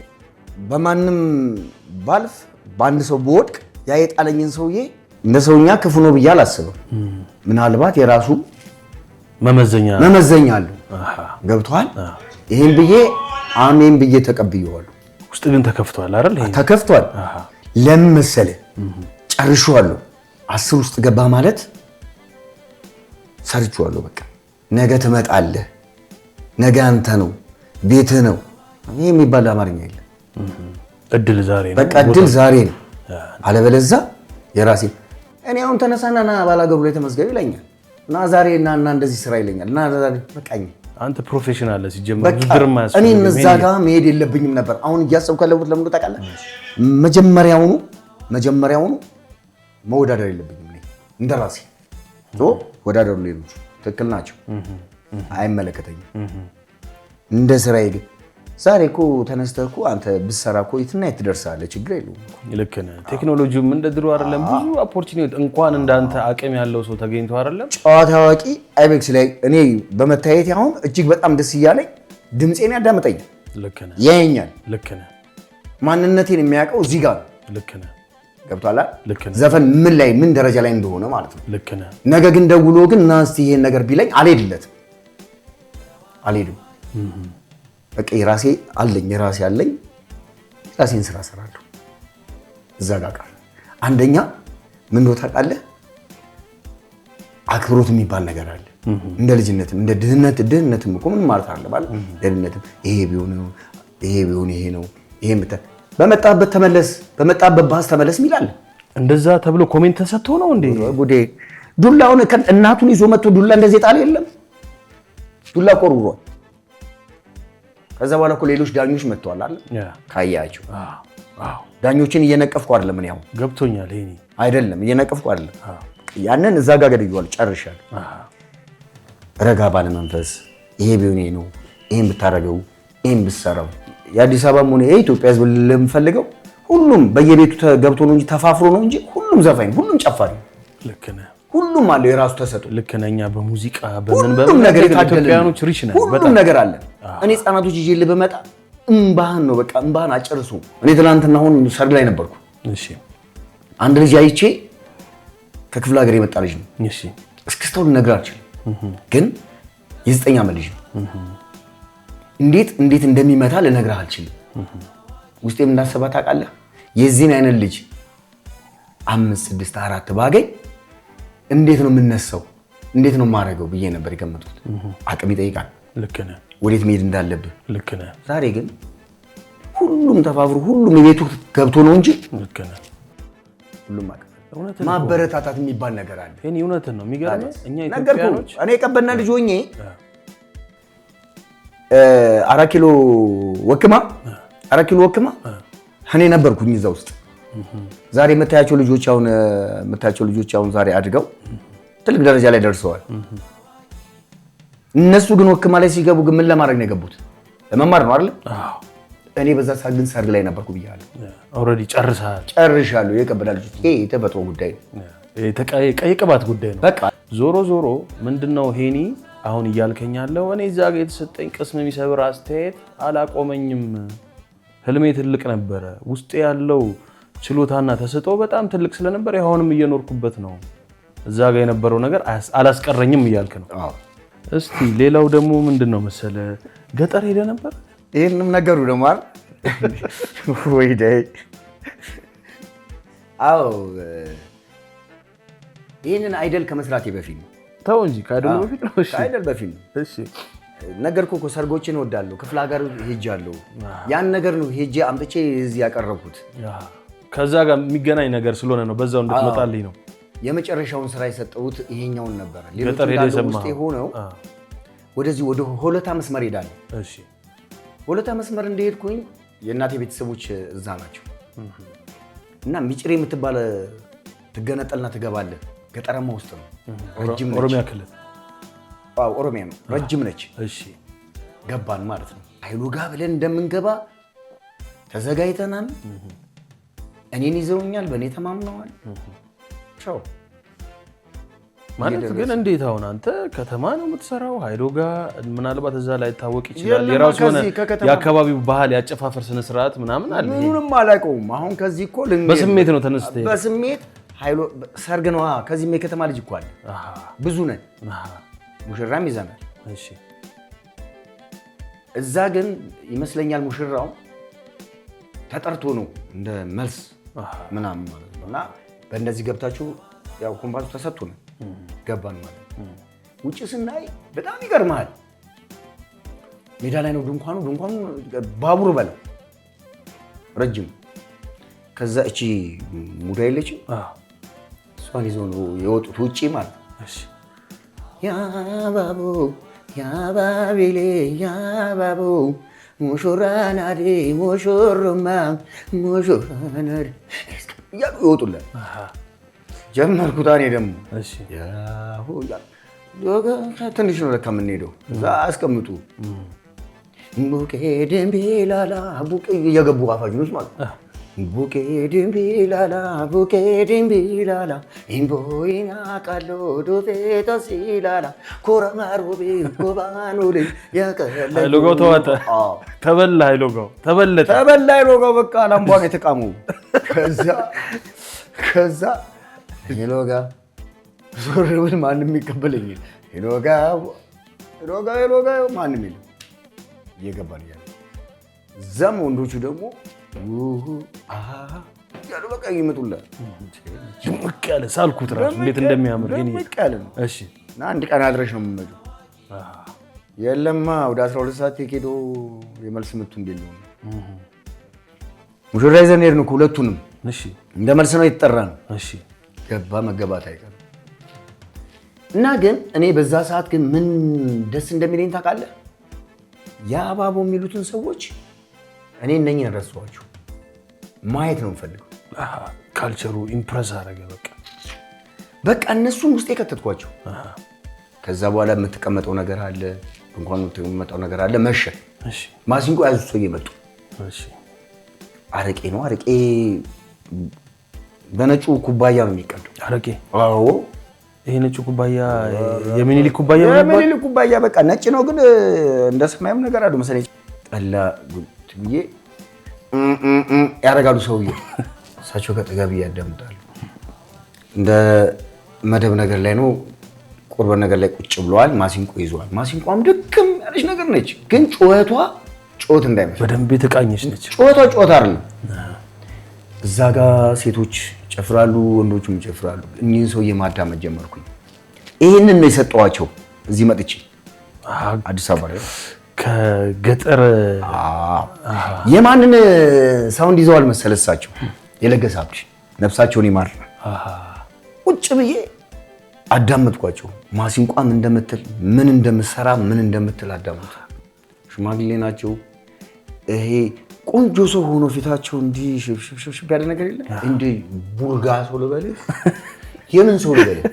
በማንም ባልፍ በአንድ ሰው በወድቅ ያ የጣለኝን ሰውዬ እንደ ሰውኛ ክፉ ነው ብዬ አላስብም። ምናልባት የራሱ መመዘኛ አለው። ገብቷል። ይሄን ብዬ አሜን ብዬ ተቀብየዋለሁ። ውስጥ ግን ተከፍቷል አይደል? ተከፍቷል። ለምን መሰለህ? ጨርሼዋለሁ። 10 ውስጥ ገባ ማለት ሰርቼዋለሁ። በቃ ነገ ትመጣለህ፣ ነገ አንተ ነው፣ ቤትህ ነው። ይሄ የሚባል አማርኛ የለም። እድል ዛሬ ነው። በቃ እድል ዛሬ ነው። አለበለዚያ የራሴ እኔ አሁን ተነሳና ና ባላገሩ ላይ ተመዝገብ ይለኛል እና ዛሬ እና እንደዚህ ስራ ይለኛል እና ዛሬ በቃኝ። አንተ ፕሮፌሽናል ነህ ሲጀመር ውድድር ማያስፈልግ። እኔ እዛ ጋር መሄድ የለብኝም ነበር። አሁን እያሰብኩ ያለሁት ለምን ታውቃለህ? መጀመሪያውኑ መወዳደር የለብኝም እኔ እንደራሴ ወዳደሩ ሌሎች ትክክል ናቸው፣ አይመለከተኝም። እንደ ስራዬ ግን ዛሬ እኮ ተነስተህ እኮ አንተ ብትሰራ እኮ የትና የት ትደርሳለህ። ችግር የለውም። ልክ ነህ። ቴክኖሎጂውም እንደ ድሮ አይደለም። ብዙ ኦፖርቹኒቲ እንኳን እንዳንተ አቅም ያለው ሰው ተገኝቶ አይደለም። ጨዋታ አዋቂ አይቤክስ ላይ እኔ በመታየት አሁን እጅግ በጣም ደስ እያለኝ ድምፄን ያዳምጠኛል። ልክ ነህ። ያየኛል። ልክ ነህ። ማንነቴን የሚያውቀው እዚህ ጋር ነው። ልክ ነህ። ገብቶሃል? ልክ ነህ። ዘፈን ምን ደረጃ ላይ እንደሆነ ማለት ነው። ልክ ነህ። ነገ ግን ደውሎ ግን ና እስኪ ይሄን ነገር ቢለኝ አልሄድም። በቃ የራሴ አለኝ የራሴን ስራ እሰራለሁ። እዛ ጋር ቀር አንደኛ ምን ነው ታውቃለህ? አክብሮት የሚባል ነገር አለ። እንደ ልጅነትም እንደ ድህነትም እኮ ምን ማለት አለ ማለት ድህነትም ይሄ ቢሆን ይሄ ነው በመጣበት ተመለስ፣ በመጣበት ባስ ተመለስ ይላል። እንደዛ ተብሎ ኮሜንት ተሰጥቶ ነው እንዴ? ጉዴ! ዱላውን እናቱን ይዞ መጥቶ ዱላ እንደዚህ ጣል የለም። ዱላ ቆርሯል። ከዛ በኋላ እኮ ሌሎች ዳኞች መጥተዋል አይደል? ካያችሁ ዳኞችን እየነቀፍኩ አይደለም። እኔ አሁን ገብቶኛል። ይሄ አይደለም እየነቀፍኩ አይደለም። ያንን እዛ ጋር ገድየዋል፣ ጨርሻለሁ። ረጋ ባለ መንፈስ ይሄ ቢሆን ይሄ ነው፣ ይሄን ብታረገው፣ ይሄን ብትሰራው የአዲስ አበባም ሆነ የኢትዮጵያ ሕዝብ ለምፈልገው ሁሉም በየቤቱ ገብቶ ነው እንጂ ተፋፍሮ ነው እንጂ ሁሉም ዘፋኝ፣ ሁሉም ጨፋሪ። ልክ ነህ። ሁሉም አለው የራሱ ተሰጥኦ። ልክ ነህ። እኛ በሙዚቃ ሁሉም ነገር ኢትዮጵያኖች ሪች ነን። ሁሉም ነገር አለን። እኔ ህጻናቶች ይዤ ልበመጣ እምባህን ነው በቃ እምባህን አጨርሱ። እኔ ትናንትና አሁን ሰርግ ላይ ነበርኩ። እሺ። አንድ ልጅ አይቼ ከክፍለ ሀገር የመጣ ልጅ ነው። እሺ። እስክስታው ልነግርህ አልችልም፣ ግን የ9 ዓመት ልጅ ነው። እንዴት እንደሚመታ ልነግርህ አልችልም። ውስጤም እንዳሰባ ታውቃለህ? የዚህን አይነት ልጅ 5 6 4 ባገኝ እንዴት ነው የምነሳው? እንዴት ነው የማደርገው ብዬ ነበር የገመትኩት። አቅም ይጠይቃል። ልክ ነህ። ወዴት መሄድ እንዳለብህ። ልክ ነህ። ዛሬ ግን ሁሉም ተፋፍሮ ሁሉም የቤቱ ገብቶ ነው እንጂ ልክ ነህ። ሁሉም ማበረታታት የሚባል ነገር አለ። እኔ እውነትን ነው የሚገርምህ። እኛ ኢትዮጵያኖች እኔ የቀበና ልጅ ሆኜ 4 ኪሎ ወክማ እኔ ነበርኩኝ እዛ ውስጥ። ዛሬ የምታያቸው ልጆች አሁን ዛሬ አድገው ትልቅ ደረጃ ላይ ደርሰዋል። እነሱ ግን ወክማ ላይ ሲገቡ ግን ምን ለማድረግ ነው የገቡት? ለመማር ነው አይደል? እኔ በዛ ሰዓት ግን ሰርግ ላይ ነበርኩ ብያለሁ። ኦልሬዲ ጨርሻለሁ። የቀበና ልጆች ይሄ የተፈጥሮ ጉዳይ ነው። ቀይ ቅባት ጉዳይ ነው። በቃ ዞሮ ምንድነው ሄኒ አሁን እያልከኝ ያለው እኔ እዛ ጋር የተሰጠኝ ቅስም የሚሰብር አስተያየት አላቆመኝም። ህልሜ ትልቅ ነበረ። ውስጤ ያለው ችሎታና ተሰጥኦ በጣም ትልቅ ስለነበር አሁንም እየኖርኩበት ነው። እዛ ጋር የነበረው ነገር አላስቀረኝም እያልክ ነው። እስቲ ሌላው ደግሞ ምንድነው መሰለ ገጠር ሄደ ነበር። ይሄንም ነገሩ ደግሞ አይደል ወይ ዳይ አዎ ይሄንን አይደል ከመስራቴ በፊት ተው እንጂ ከአይደል በፊት ነው። እሺ ከአይደል በፊት ነው። እሺ ነገርኩህ እኮ ሰርጎችን እወዳለሁ። ክፍለ ሀገር ሄጃለሁ። ያን ነገር ነው ሄጄ አምጥቼ እዚህ ያቀረብኩት። ከዛ ጋር የሚገናኝ ነገር ስለሆነ ነው በዛው እንድትመጣልኝ ነው። የመጨረሻውን ስራ የሰጠሁት ይሄኛውን ነበር። ገጠር ሄደ ውስጤ ሆነው ወደዚህ ወደ ሆለታ መስመር ሄዳለሁ። እሺ ሆለታ መስመር እንደሄድኩኝ የእናቴ ቤተሰቦች እዛ ናቸው እና ሚጭሬ የምትባል ትገነጠልና ትገባለህ። ገጠራማ ውስጥ ነው። ረጅም ነች። ኦሮሚያ ክልል ኦሮሚያ ነው። ረጅም ነች። እሺ ገባን ማለት ነው። ኃይሉ ጋር ብለን እንደምንገባ ተዘጋጅተናል። እኔን ይዘውኛል። በእኔ ተማምነዋል። ቻው ማለት ግን እንዴት አሁን አንተ ከተማ ነው የምትሰራው? ኃይሉ ጋር ምናልባት እዛ ላይ ታወቅ ይችላል። የራሱ ሆነ የአካባቢው ባህል ያጨፋፈር ስነ ስርዓት ምናምን አለ። ምንም አላውቀውም። አሁን ከዚህ እኮ በስሜት ነው ተነስተህ በስሜት ኃይሉ ሰርግ ነዋ። ከዚህም የከተማ ልጅ እኮ አለ። ብዙ ነን። ሙሽራም ይዘናል። እሺ እዛ ግን ይመስለኛል ሙሽራው ተጠርቶ ነው እንደ መልስ ምናምን ማለት ነው። እና በእንደዚህ ገብታችሁ ያው ኮምፓሱ ተሰጥቶ ነው ገባን ማለት ነው። ውጭ ስናይ በጣም ይገርማል። ሜዳ ላይ ነው ድንኳኑ ባቡር በለው ረጅም። ከዛ እቺ ሙዳ የለችም እሷን ይዘው ነው የወጡት ውጭ ማለት ነው። እሺ ያባቡ ያባቢሌ ያባቡ ሙሽራናዲ ሙሽሩማ ሙሽራናዲ እያሉ ይወጡለት ጀመርኩት። እኔ ደግሞ ትንሽ ነው ለካ የምንሄደው። እዛ አስቀምጡ ቡቄ ድንቢላላ ቡቄ እየገቡ አፋጅኖች ማለት ነው። ቡቄ ድንቢላላ ቡቄ ድንቢላላ ኢምቦይና ቃሎ ዶፌታ ሲላላ ኮረማሮቤ ጎባኑሌ ያቀለ ሎጋው ተዋጠ። ተበላ ሎጋው ተበለጠ። ተበላ ሎጋው በቃ ላምቧን የተቃሙ ከዛ ሄሎጋ ዞር ብል ማንም የሚቀበለኝ ሄሎጋ ማንም የለም። እየገባን እያለ እዛም ወንዶቹ ደግሞ ያሉ በቃ ይመጡላል። ድምቅ ያለ ሳልኩት እራሱ እንዴት እንደሚያምር ግን ድምቅ ያለ ነው። እሺ እና አንድ ቀን አድረሽ ነው የምመጪው። የለማ ወደ 12 ሰዓት ሄዶ የመልስ ምቱ እንዴት ነው ሙሽራ ይዘን ሄድን እኮ ሁለቱንም። እሺ እንደ መልስ ነው የተጠራን። እሺ ገባ መገባት አይቀርም። እና ግን እኔ በዛ ሰዓት ግን ምን ደስ እንደሚለኝ ታውቃለህ? የአባቦ የሚሉትን ሰዎች እኔ እነኝን ረሳኋቸው። ማየት ነው የምፈልገው። ካልቸሩ ኢምፕረስ አደረገ። በቃ እነሱን ውስጥ የከተትኳቸው። ከዛ በኋላ የምትቀመጠው ነገር አለ፣ እንኳን የምትቀመጠው ነገር አለ። መሸ። ማሲንቆ ያዙት ሰው እየመጡ አረቄ ነው አረቄ በነጩ ኩባያ ነው የሚቀደው አረቄ። አዎ ይሄ ነጩ ኩባያ የሚኒሊክ ኩባያ ነው። የሚኒሊክ ኩባያ በቃ ነጭ ነው፣ ግን እንደ ሰማያም ነገር አለው መሰለኝ። ጠላ ጉትዬ ያረጋሉ ሰውዬው። እሳቸው ከጠገብ ያዳምጣሉ። እንደ መደብ ነገር ላይ ነው፣ ቁርበን ነገር ላይ ቁጭ ብለዋል። ማሲንቆ ይዘዋል። ማሲንቆም ድክም ያለች ነገር ነች፣ ግን ጩኸቷ ጩኸት እንዳይመስል በደንብ የተቃኘች ነች። ጩኸቷ ጩኸት አይደለም። እዛ ጋር ሴቶች ጨፍራሉ፣ ወንዶቹም ይጨፍራሉ። እኚህን ሰውዬ ማዳመጥ ጀመርኩኝ። ይሄንን ነው የሰጠኋቸው እዚህ መጥቼ አዲስ አበባ ላይ ከገጠር የማንን ሳውንድ ይዘዋል መሰለህ? እሳቸው የለገሰ ሀብት ነፍሳቸውን ይማር። ቁጭ ብዬ አዳመጥኳቸው። ማሲንቋም እንደምትል ምን እንደምሰራ ምን እንደምትል አዳመጡ። ሽማግሌ ናቸው። ይሄ ቆንጆ ሰው ሆኖ ፊታቸው እንዲህ ሽብሽብ ያለ ነገር የለ እንደ ቡርጋ ሰው ልበልህ፣ የምን ሰው ልበልህ፣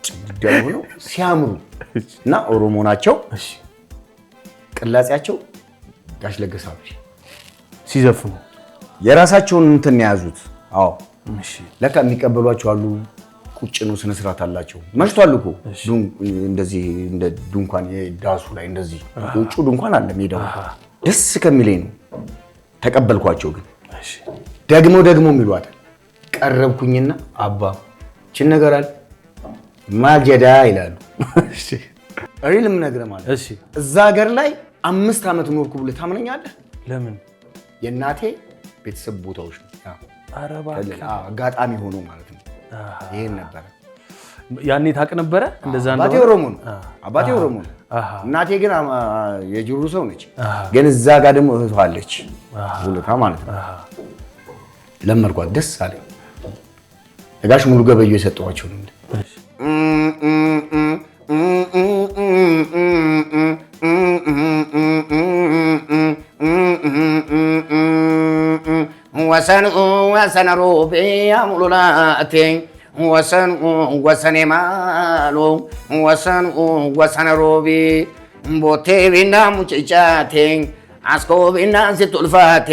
ጭዳው ነው ሲያምሩ እና ኦሮሞ ናቸው። ቅላጼያቸው ጋሽ ለገሰ ሀብት ሲዘፍኑ የራሳቸውን እንትን የያዙት። አዎ ለካ የሚቀበሏቸው አሉ፣ ቁጭ ነው፣ ስነ ስርዓት አላቸው። መሽቷል እኮ እንደዚህ እንደ ድንኳን የዳሱ ላይ እንደዚህ ውጭ ድንኳን አለ ሜዳው። ደስ ከሚለኝ ነው ተቀበልኳቸው። ግን ደግሞ የሚሏታል ቀረብኩኝና አባ ችን ነገር አለ ማጀዳ ይላሉ። እሺ አይልም ነገር ማለት እሺ እዛ ሀገር ላይ 5 ዓመት ኖርኩ ብለህ ታምነኛለህ? ለምን? የእናቴ ቤተሰብ ቦታዎች ነው። አረባ አጋጣሚ ሆኖ ማለት ነው። ይሄን ነበር ያኔ ታውቅ ነበረ እንደዛ እንደው አባቴ ኦሮሞ ነው። እናቴ ግን የጅሩ ሰው ነች። ግን እዛ ጋር ደግሞ እህቷ አለች ሁለታ ማለት ነው። ለመርኳት ደስ አለኝ። ጋሽ ሙሉ ገበዩ የሰጠኋቸው ነው። ወሰን ሮቤ አሙሉላቴ ወሰን ማሎ ወሰን ሮቤ ቦቴ ቢና ሙጭጫቴ አስኮ ቢና ሲቱልፋቴ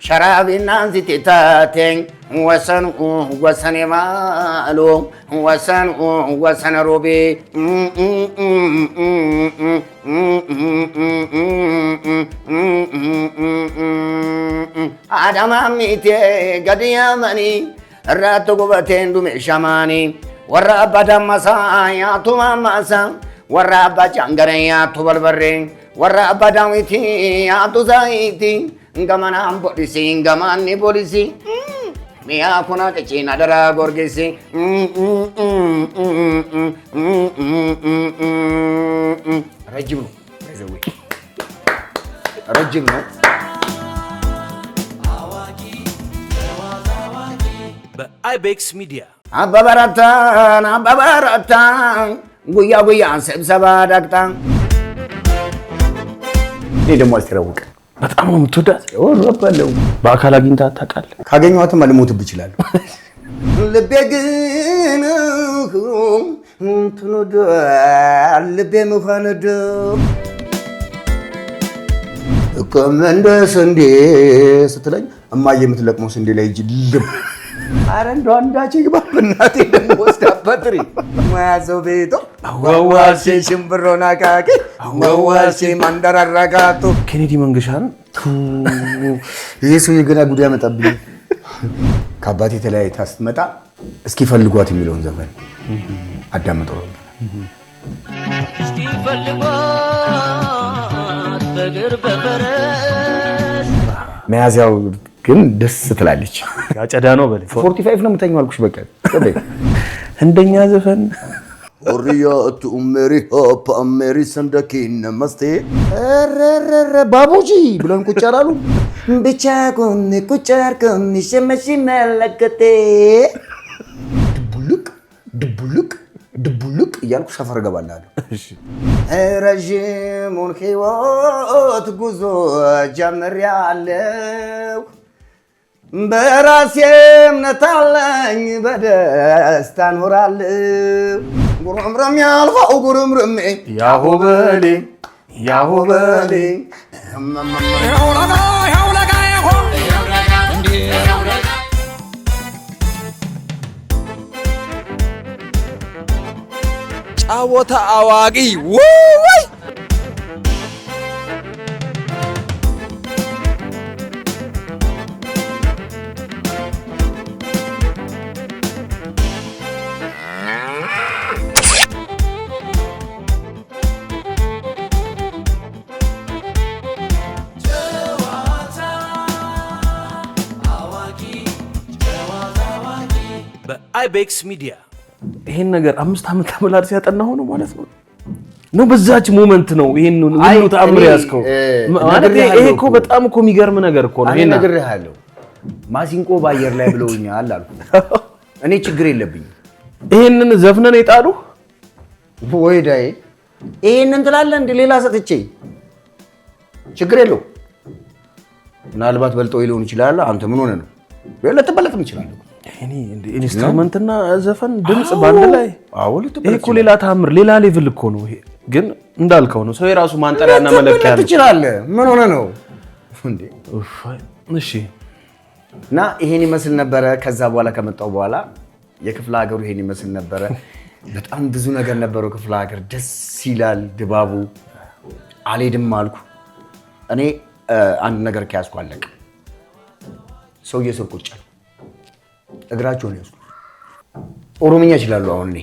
ሸራቢና ሲቴታቴ ወሰን ማሎ ወሰን ሮቤ አዳማሚቴ ገድያመኒ እራቱ ጉበቴን ዱሜ ሸማኒ ወራ አባ ዳማሳ ያቱ ማማሳ ወራ አባ ጫንገረን ያቱ በልበሬ ወራ አባ ዳዊቲ ያቱ ዛይቲ ገመናን ፖሊሲ ገማኒ ፖሊሲ ሚያ ኩና ቀጪና ደራ ጎርጌሲ ረጅም ነው ረጅም ነው። በአይቤክስ ሚዲያ አበበረታን ጉያ ስብሰባ ዳግታ እኔ ደግሞ አልተረውቅ በጣም ነው የምትወዳት። ወረበለው በአካል አግኝታት ታውቃለህ? ካገኘኋትም አልሞትብህ እችላለሁ። ልቤ ግን ልቤ ምዃነደ እንደ ስንዴ ስትለኝ እማዬ የምትለቅመው ስንዴ ላይ እጅ ልብ ኧረ እንደው አንዳች ይግባ በእናቴ ደግሞ ወስዳበትሪ መያዘው ቤቶ ወዋሴ ሽምብሮና ካቂ ወዋሴ ማንደራራጋቶ ኬኔዲ መንገሻ ነው። ይሄ ሰውዬ ገና ጉድ ያመጣብኝ። ከአባቴ ተለያይታ ስትመጣ እስኪ ፈልጓት የሚለውን ዘፈን አዳምጠው እስኪ ፈልጓት በግር በፈረስ መያዝያው ግን ደስ ትላለች። ያጨዳ ነው በል 45 ነው የምተኛው አልኩሽ። በቃ እንደኛ ዘፈን ኦሪያቱ ኡመሪ ሆፕ አሜሪ ሰንደኪን ነመስቴ ረረረ ባቡጂ ብለን ቁጭ አላሉ። ብቻ ጎን ቁጭ አርከም ይሸመሽ መለከቴ ድቡልቅ እያልኩ ሰፈር እገባለሁ። ረዥሙን ሕይወት ጉዞ ጀምሬያለሁ። በራሴ እምነት አለኝ በደስታ እኖራለሁ። ጉርምርም ያልፋው ጉርምርሜ ያሆበሌ ጫወታ አዋቂ ወይ በአይቤክስ ሚዲያ ይሄን ነገር 5 ዓመት ተመላልስ ያጠናው ነው ማለት ነው። በዛች ሞመንት ነው ይሄን ሁሉ ተአምር ያስከው ማለት ይሄ እኮ በጣም እኮ የሚገርም ነገር እኮ ነው። ይሄን ነገር ያለው ማሲንቆ ባየር ላይ ብለውኛል አልኩ። እኔ ችግር የለብኝም። ይሄንን ዘፍነን የጣሉ ወይ ዳይ ይሄንን ትላለህ እንደ ሌላ ሰጥቼ ችግር የለው። ምናልባት በልጠው ሊሆን ይችላል። አንተ ምን ሆነ ነው ለተበለጥም ይችላል። እኔ ኢንስትሩመንትና ዘፈን ድምጽ ባንድ ላይ ይሄ እኮ ሌላ ተአምር ሌላ ሌቭል እኮ ነው። ይሄ ግን እንዳልከው ነው። ሰው የራሱ ማንጠሪያና መለኪያ ያለው ትችላለህ። ምን ሆነ ነው እንዴ? እሺ። እና ይሄን ይመስል ነበረ። ከዛ በኋላ ከመጣው በኋላ የክፍለ ሀገሩ ይሄን ይመስል ነበረ። በጣም ብዙ ነገር ነበረው ክፍለ ሀገር። ደስ ይላል ድባቡ። አልሄድም አልኩ እኔ። አንድ ነገር ከያዝኩ አለቀ። ሰውዬ ስር ቁጭ አለ። እግራቸውን ያዝኩ። ኦሮምኛ ይችላሉ። አሁን እኔ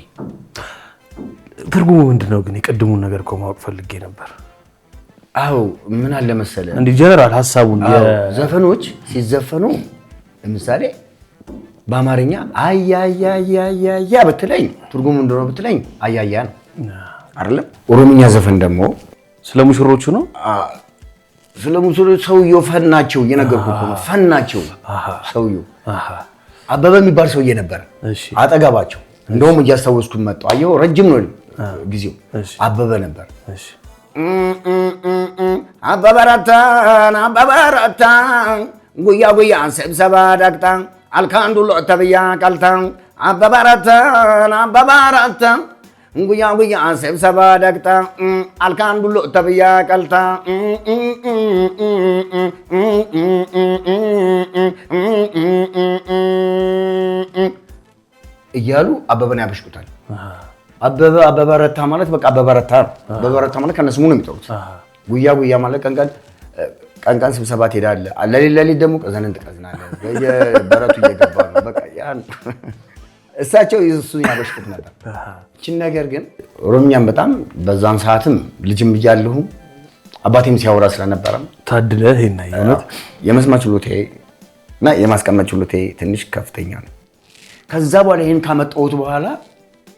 ትርጉሙ ምንድነው ግን? የቀድሙን ነገር እኮ ማወቅ ፈልጌ ነበር። አዎ ምን አለ መሰለ እንዴ ጀነራል ሐሳቡን ዘፈኖች ሲዘፈኑ ለምሳሌ በአማርኛ አያያያያ ብትለኝ ትርጉሙ እንደሆነ ብትለኝ አያያ ነው አይደለም። ኦሮምኛ ዘፈን ደግሞ ስለ ሙሽሮቹ ነው። ስለ ሙሽሮቹ ሰውየው ፈናቸው እየነገርኩህ ነው። ፈናቸው ሰውየው አበበ የሚባል ሰውዬ ነበር አጠገባቸው። እንደውም እያስታወስኩት መጣሁ። አየሁ ረጅም ነው ጊዜው። አበበ ነበር። አበበረታን ጉያ ጉያ ስብሰባ ዳግታ አልካንዱ ሎተብያ ቀልታ አበበረታን ጉያ ጉያ ስብሰባ ዳግታ አልካንዱ ሎተብያ ቀልታ እያሉ አበበን ያበሽቁታል። አበበ ረታ ማለት በቃ አበበ ረታ ነው። አበበ ረታ ማለት ከነስሙ ነው የሚጠሩት። ጉያ ጉያ ማለት ቀን ስብሰባ ትሄዳለህ፣ ለሊት ደግሞ ቀዘንን ትቀዝናለህ። በየበረቱ እየገባ ነው በቃ ያን እሳቸው እሱን ያበሽቁት ነበር። እችን ነገር ግን ኦሮምኛም በጣም በዛን ሰዓትም ልጅም እያለሁ አባቴም ሲያወራ ስለነበረ ታድለህ ይሄን አይነት የመስማት ችሎታዬ እና የማስቀመጥ ችሎታዬ ትንሽ ከፍተኛ ነው። ከዛ በኋላ ይሄን ካመጣሁት በኋላ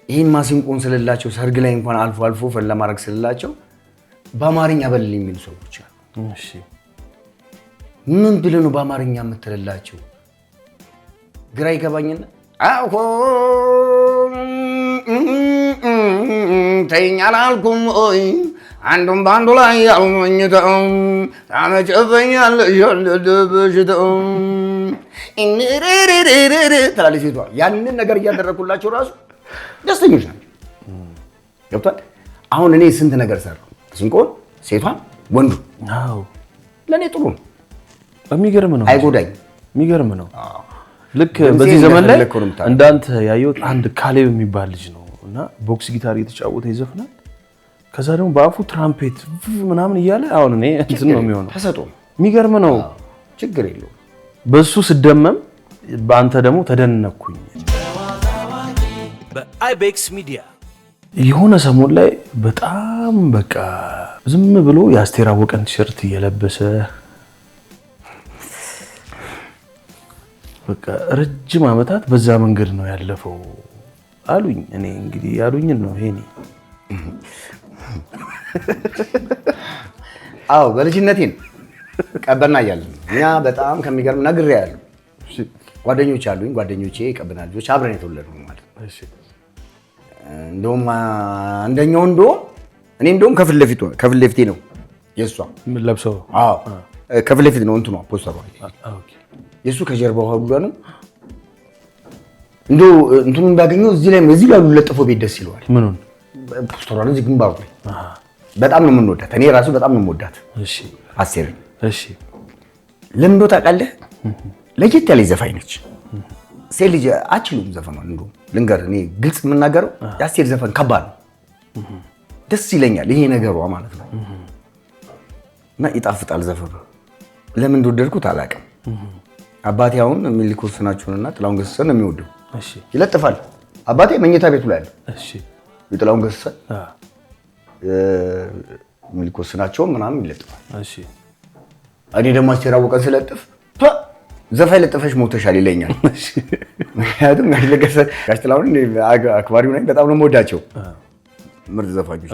ይሄን ማሲንቆን ስለላቸው ሰርግ ላይ እንኳን አልፎ አልፎ ፈን ለማድረግ ስለላቸው በአማርኛ በልል የሚሉ ሰዎች አሉ። እሺ ምን ብለህ ነው በአማርኛ የምትልላቸው? ግራ ይገባኝና አሁ ተይኝ አላልኩም ወይ አንዱም በአንዱ ላይ ያልመኝተው ታመጨፈኛለሽ በሽተው ትላለች ሴቷ። ያንን ነገር እያደረኩላቸው ራሱ ደስተኞች ናቸው። ገብቷል። አሁን እኔ ስንት ነገር ሰራሁ። ሲንቆን ሴቷን ወንዱ ለእኔ ጥሩ ነው። የሚገርም ነው። አይጎዳኝ። የሚገርም ነው። ልክ በዚህ ዘመን ላይ እንዳንተ ያየሁት አንድ ካሌብ የሚባል ልጅ ነው እና ቦክስ ጊታር እየተጫወተ ይዘፍናል። ከዛ ደግሞ በአፉ ትራምፔት ምናምን እያለ አሁን እኔ እንትን ነው የሚሆነው። ተሰጦ የሚገርም ነው። ችግር የለውም። በሱ ስደመም በአንተ ደግሞ ተደነኩኝ። በአይቤክስ ሚዲያ የሆነ ሰሞን ላይ በጣም በቃ ዝም ብሎ የአስቴር አወቀን ቲሸርት እየለበሰ በቃ ረጅም ዓመታት በዛ መንገድ ነው ያለፈው አሉኝ። እኔ እንግዲህ ያሉኝን ነው ይሄኔ። አዎ በልጅነቴ ነው ቀበና እያለን እኛ በጣም ከሚገርም ነግሬያለሁ። ጓደኞች አሉኝ። ጓደኞቼ ቀበና ልጆች አብረን የተወለድን ማለት ነው። እንደውም አንደኛው እኔ እንደውም ከፊት ለፊቴ ነው የእሷ ምን ለብሰው። አዎ ከፊት ለፊት ነው እንትኗ ፖስተሯ። የእሱ ከጀርባው ሁሉ ነው። እንደው እንትኑን እንዳገኘው እዚህ ላይ ለጥፎ ቤት ደስ ይለዋል። ምኑን? ፖስተሯን እዚህ ግንባሩ ላይ በጣም ነው የምንወዳት። እኔ ራሱ በጣም ነው የምወዳት አስቴርን። እሺ ለምን እንደው ታውቃለህ? ለየት ያለች ዘፋኝ ነች። ሴት ልጅ አችሉም ዘፈኗን። እንደው ልንገር፣ እኔ ግልጽ የምናገረው የአስቴር ዘፈን ከባድ ነው። ደስ ይለኛል ይሄ ነገሯ ማለት ነው። እና ይጣፍጣል ዘፈኑ። ለምን እንደወደድኩት አላውቅም። አባቴ አሁን ሚኒሊክ ወስናቸውንና ጥላሁን ገሰሰን ነው የሚወደው። ይለጥፋል። አባቴ መኝታ ቤቱ ላይ አለ። የጥላሁን ገሰሰ ሚኒሊክ ወስናቸውን ምናምን ይለጥፋል። እኔ ደግሞ አስቴር አወቀን ስለጥፍ ዘፋኝ ለጥፈሽ ሞተሻል ይለኛል። ምክንያቱም ጋሽ ጥላሁን አክባሪው ነኝ፣ በጣም ነው የምወዳቸው። ምርጥ ዘፋኞች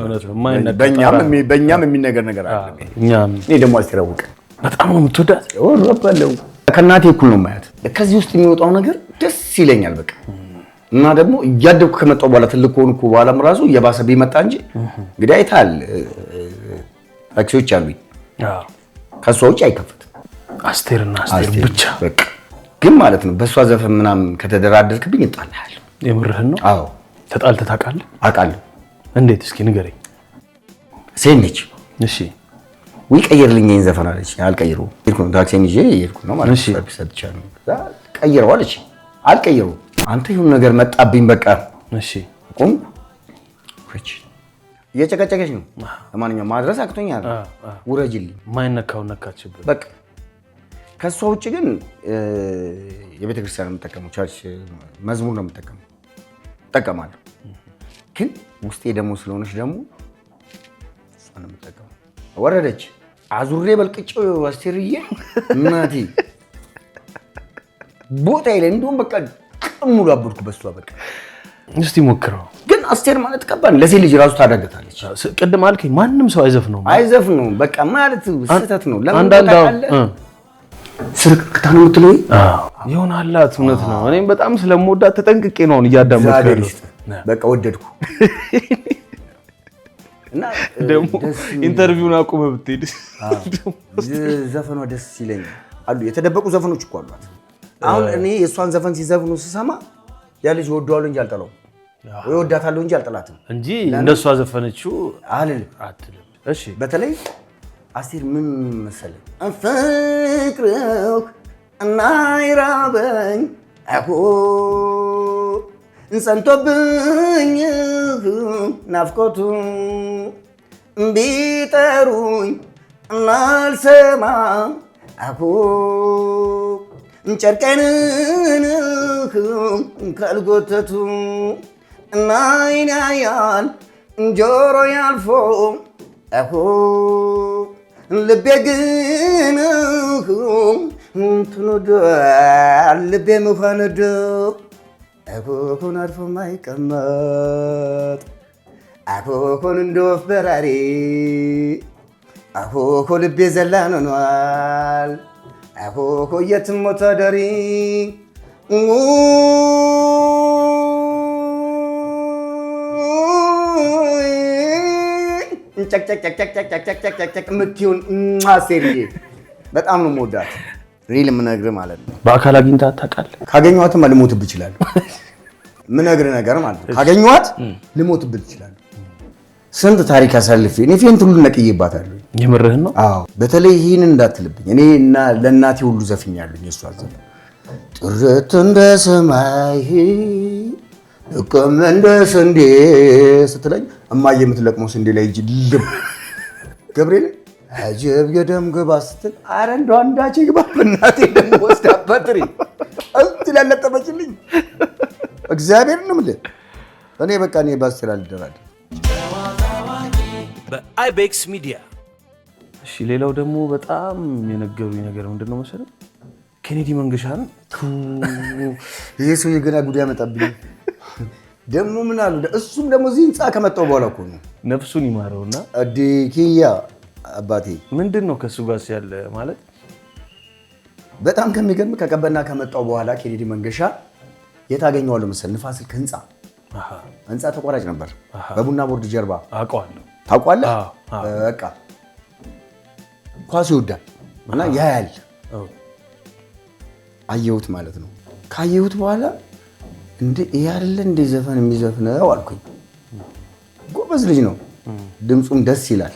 በእኛም የሚነገር ነገር አለ። እኔ ደግሞ አስቴር አወቀን በጣም ነው የምትወዳት። ከእናቴ እኩል ነው የማያት። ከዚህ ውስጥ የሚወጣው ነገር ደስ ይለኛል በቃ። እና ደግሞ እያደግኩ ከመጣሁ በኋላ ትልቅ ከሆንኩ በኋላም ራሱ እየባሰ ቢመጣ እንጂ እንግዲህ አይተሃል፣ ታክሲዎች አሉኝ ከእሷ ውጭ አይከፈትም። አስቴርና አስቴር ብቻ በቃ። ግን ማለት ነው በእሷ ዘፈን ምናምን ከተደራደርክብኝ እጣልሃለሁ። የምርህን ነው? አዎ። ተጣልተህ ታውቃለህ? አውቃለሁ። እንዴት? እስኪ ንገረኝ። ሴት ነች። እሺ ወይ ቀይርልኝ ይሄን ዘፈን አለች። አልቀይረውም። ታክሲን ይዤ እየሄድኩ ነው ማለት ነው። ሰርቪስ ሰጥቻለሁ። ቀይረው አለች። አልቀይረውም። አንተ ይሁን ነገር መጣብኝ በቃ እሺ ቆም ፍቺ እየጨቀጨቀሽ ነው ለማንኛውም ማድረስ አክቶኛል ውረጅልኝ ማይነካው ነካችብህ በቃ ከሷ ውጪ ግን የቤተክርስቲያን የምጠቀመው ቸርች መዝሙር ነው የምጠቀመው እጠቀማለሁ ግን ውስጤ ደግሞ ስለሆነች ደግሞ እሷን የምጠቀመው ወረደች አዙሬ በልቅጬው አስቴርዬ እናቴ ቦታ ይለ እንደውም በቃ ሙሉ አብርኩ በሷ በቃ እስቲ ሞክረው ግን አስቴር ማለት ከባድ ለዚህ ልጅ ራሱ ታዳገታለች ቅድም አልከኝ ማንም ሰው አይዘፍነው በቃ ማለት ስህተት ነው ለምን ታውቃለህ ስርቅታ ነው የምትለው ይሆን አላት እውነት ነው እኔም በጣም ስለምወዳት ተጠንቅቄ ነው እያዳመጥኩ በቃ ወደድኩ እና ደግሞ ኢንተርቪውን አቁመህ ብትሄድ ዘፈኗ ደስ ይለኛል አሉ የተደበቁ ዘፈኖች እኮ አሏት አሁን እኔ የእሷን ዘፈን ሲዘፍኑ ስሰማ ያ ልጅ ወደዋለሁ እንጂ አልጠላው ወይ ወዳታለሁ እንጂ አልጠላትም እንጂ እንደሷ ዘፈነችው አትልም እሺ በተለይ አስቴር ምን መሰለኝ ፍቅርህ እና ይራበኝ አሁ እንጸንቶብኝ ናፍቆቱ ቢጠሩኝ እናልሰማ አሁ ጨርቄን ካልጎተቱ እና ዓይኔ ያያል ጆሮ ያልፎ አሁ ልቤ ግን ትኖዳል ልቤ መሆንዶ አሁን አርፎ ማይቀመጥ አሁን እንደ ወፍ በራሪ አሁ ልቤ ዘላን ሆኗል አሁ የትም ሞተ ደሪ ጨቅጨቅጨቅጨቅጨቅጨቅ የምትሆን አስቴርዬ በጣም ነው የምወዳት ሪል የምነግርህ ማለት ነው በአካል አግኝታት ታውቃለህ ካገኘኋትም ልሞትብህ እችላለሁ የምነግርህ ነገር ማለት ነው ካገኘኋት ልሞትብህ እችላለሁ ስንት ታሪክ አሳልፌ እኔ ፌንት ሁሉ ነቅዬባታለሁ የምርህን ነው አዎ በተለይ ይህን እንዳትልብኝ እኔ እና ለእናቴ ሁሉ ዘፍኛለሁ የእሷ ዘፈን ጥርት እንደ ሰማይ እቆም እንደ ስንዴ ስትለኝ እማዬ የምትለቅመው ስንዴ ላይ እጅ ልብ ገብርኤል አጀብ የደም ግባ ስትል ኧረ እንደው አንዳች ግባ በእናቴ ደግሞ ወስዳበት እዚህ ላለጠመችልኝ እግዚአብሔርን ነው የምልህ እኔ በቃ እኔ በአስቴር አልደራደርም በአይቤክስ ሚዲያ እሺ ሌላው ደግሞ በጣም የነገሩኝ ነገር ምንድነው መሰለህ ኬኔዲ መንገሻን ይሄ ሰውዬ ገና ጉድ ያመጣብኝ ደግሞ ምን አሉ እሱም ደግሞ እዚህ ህንፃ ከመጣው በኋላ እኮ ነው ነፍሱን ይማረውና አዲኪያ አባቴ ምንድነው ከሱ ጋር ያለ ማለት በጣም ከሚገርም ከቀበና ከመጣው በኋላ ኬኔዲ መንገሻ የታገኘዋለሁ መሰል ንፋስ ስልክ ህንፃ ተቋራጭ ነበር በቡና ቦርድ ጀርባ አውቀዋለሁ ታውቀዋለህ በቃ ኳስ ይወዳል እና ያያል አየሁት ማለት ነው ካየሁት በኋላ እንዴ ይሄ አይደለ እንደ ዘፈን የሚዘፍነው አልኩኝ ጎበዝ ልጅ ነው ድምጹም ደስ ይላል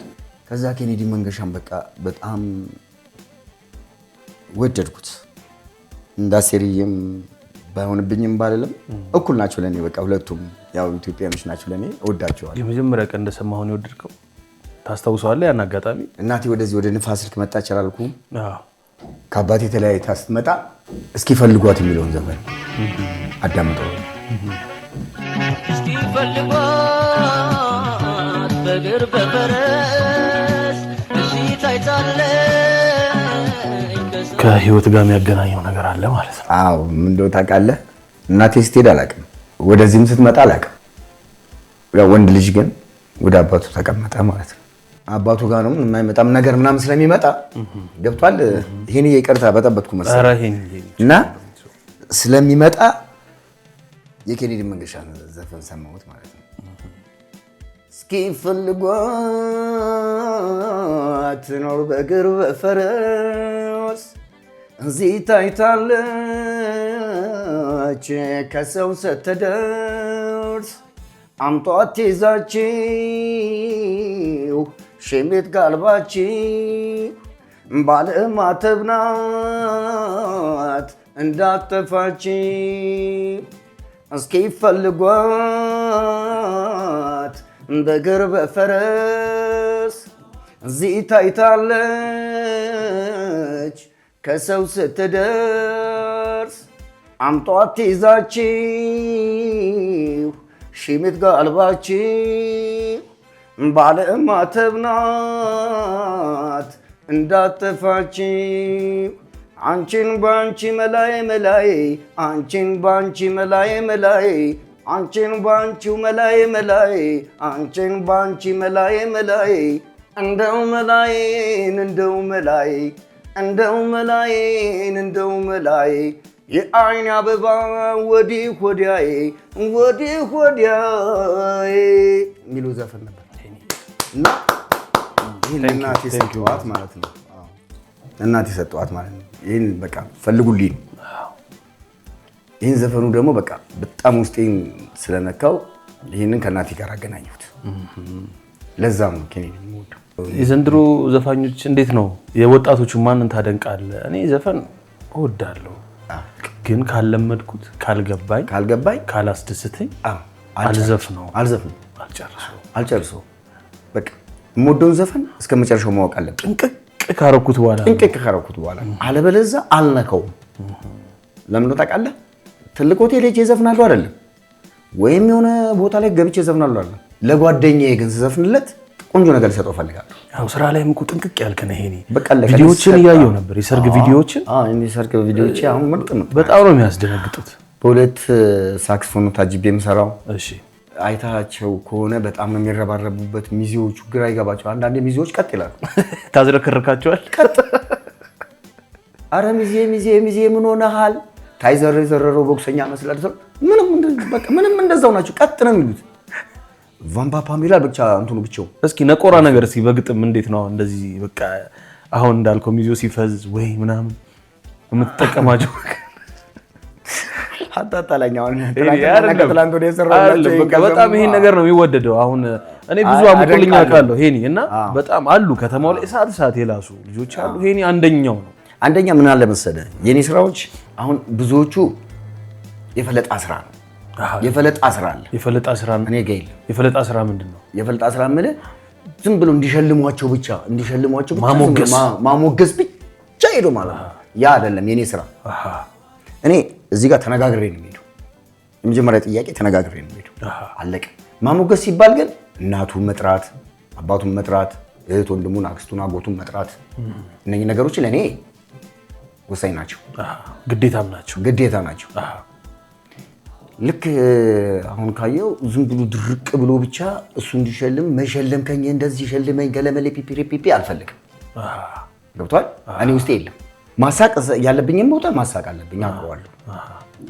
ከዛ ኬኔዲ መንገሻን በቃ በጣም ወደድኩት እንዳሴሪየም ባይሆንብኝም ባልልም እኩል ናቸው ለኔ በቃ ሁለቱም ያው ኢትዮጵያኖች ናቸው ለኔ እወዳቸዋለሁ የመጀመሪያ ቀን እንደሰማሁ ነው የወደድከው ታስታውሰዋለህ ያን አጋጣሚ እናቴ ወደዚህ ወደ ንፋስ ስልክ መጣች አላልኩም አዎ ከአባቴ ተለያይታ ስትመጣ እስኪ ፈልጓት የሚለውን ዘፈን አዳምጠው እስኪ ፈልጓት በእግር በፈረስ እዚህ ታይታለች ከህይወት ጋር የሚያገናኘው ነገር አለ ማለት ነው አዎ ምን እንደው ታውቃለህ እናቴ ስትሄድ አላውቅም ወደዚህም ስትመጣ አላውቅም ያው ወንድ ልጅ ግን ወደ አባቱ ተቀመጠ ማለት ነው አባቱ ጋር ነው የማይመጣም ነገር ምናምን ስለሚመጣ ገብቷል ይሄን ይቅርታ በጠበጥኩ መሰለኝ እና ስለሚመጣ የኬኔዲ መንገሻን ዘፈን ሰማሁት ማለት ነው እስኪ ፈልጓት ትኖር በእግር በፈረስ እዚህ ታይታለች ከሰው ስትደርስ አምጧት ይዛችው ሽሜት ጋልባችው ባለማተብ ናት እንዳትጠፋችው እስኪ ፈልጓት በእግር በፈረስ እዚህ ታይታለች ከሰው ስትደርስ አምጧት ይዛችሁ ሺምት ጋልባችሁ ባለማተብ ናት እንዳትጠፋችሁ አንቺን ባንቺ መላይ መላይ አንቺን ባንቺ መላይ መላይ አንቺን ባንቺው መላይ መላይ አንቺን ባንቺ መላይ መላይ እንደው መላይን እንደው መላይ እንደው መላይን እንደው መላይ የአይን አበባ ወዲህ ወዲያዬ ወዲህ ወዲያዬ የሚሉ ዘፈን ነበር እና ይህን እናቴ ሰጠዋት ማለት ነው። እናቴ ሰጠዋት ማለት ነው። ይህን በቃ ፈልጉልኝ። ይህን ዘፈኑ ደግሞ በቃ በጣም ውስጤን ስለነካው ይህንን ከእናቴ ጋር አገናኘሁት። ለዛም ነው ኬኔዲ የምወደው። የዘንድሮ ዘፋኞች እንዴት ነው? የወጣቶቹ ማንን ታደንቃለህ? እኔ ዘፈን እወዳለሁ፣ ግን ካልለመድኩት ካልገባኝ ካላስደስተኝ አልጨርሰው። በቃ የምወደውን ዘፈን እስከ መጨረሻው ማወቅ አለብን። ጥንቅቅ ካረኩት በኋላ አለበለዚያ አልነካውም። ለምን ነው ታውቃለህ? ትልቅ ሆቴል ሄጄ እዘፍናለሁ አይደለም፣ ወይም የሆነ ቦታ ላይ ገብቼ እዘፍናለሁ አይደለም። ለጓደኛዬ ግን ስዘፍንለት ቆንጆ ነገር ልሰጠው እፈልጋለሁ። ያው ስራ ላይም እኮ ጥንቅቅ ያልክ ነህ። ይሄኔ ቪዲዮዎችን እያየሁ ነበር፣ የሰርግ ቪዲዮዎችን። የሰርግ ቪዲዮዎች አሁን ምርጥ ነው። በጣም ነው የሚያስደነግጡት። በሁለት ሳክስፎን ታጅቤ የምሰራው። እሺ አይታቸው ከሆነ በጣም ነው የሚረባረቡበት። ሚዜዎቹ ግራ ይገባቸው። አንዳንዴ ሚዜዎች ቀጥ ይላሉ። ታዝረከረካቸዋል። አረ ሚዜ ምን ሆነሃል? ታይዘረው ቦክሰኛ መስላል። ምንም እንደዛው ናቸው። ቀጥ ነው የሚሉት። ቫምፓፓ ሚላል ብቻ እንትኑ ብቻው። እስኪ ነቆራ ነገር እስኪ በግጥም እንዴት ነው እንደዚህ በቃ አሁን እንዳልከው ሚዜው ሲፈዝ ወይ ምናምን የምትጠቀማቸው በጣም ይሄን ነገር ነው የሚወደደው። አሁን እኔ ብዙ አሙቁልኛ አውቃለሁ ሄኒ እና በጣም አሉ ከተማው ላይ እሳት የላሱ ልጆች አሉ። ሄኒ አንደኛው ነው። አንደኛ ምን አለ መሰለህ የኔ ስራዎች አሁን ብዙዎቹ የፈለጣ ስራ ነው። የፈለጣ ስራ አለ። የፈለጣ ስራ እኔ ጋር የለም። የፈለጣ ስራ ምንድን ነው? የፈለጣ ስራ የምልህ ዝም ብሎ እንዲሸልሟቸው ብቻ ማሞገስ ብቻ ሄዶ ማለት ነው። ያ አይደለም የኔ ስራ። እኔ እዚህ ጋር ተነጋግሬ ነው የምሄደው። የመጀመሪያ ጥያቄ ተነጋግሬ ነው የምሄደው። አለቀ። ማሞገስ ሲባል ግን እናቱን መጥራት፣ አባቱን መጥራት፣ እህት ወንድሙን፣ አክስቱን፣ አጎቱን መጥራት እነኚህ ነገሮች ለእኔ ወሳኝ ናቸው። ግዴታ ናቸው። ልክ አሁን ካየው ዝም ብሎ ድርቅ ብሎ ብቻ እሱ እንዲሸልም መሸለም ከኝ እንደዚህ ሸልመኝ ገለመሌ ፒፒ አልፈልግም። ገብቷል? እኔ ውስጤ የለም። ማሳቅ ያለብኝም ቦታ ማሳቅ አለብኝ፣ አውቀዋለሁ።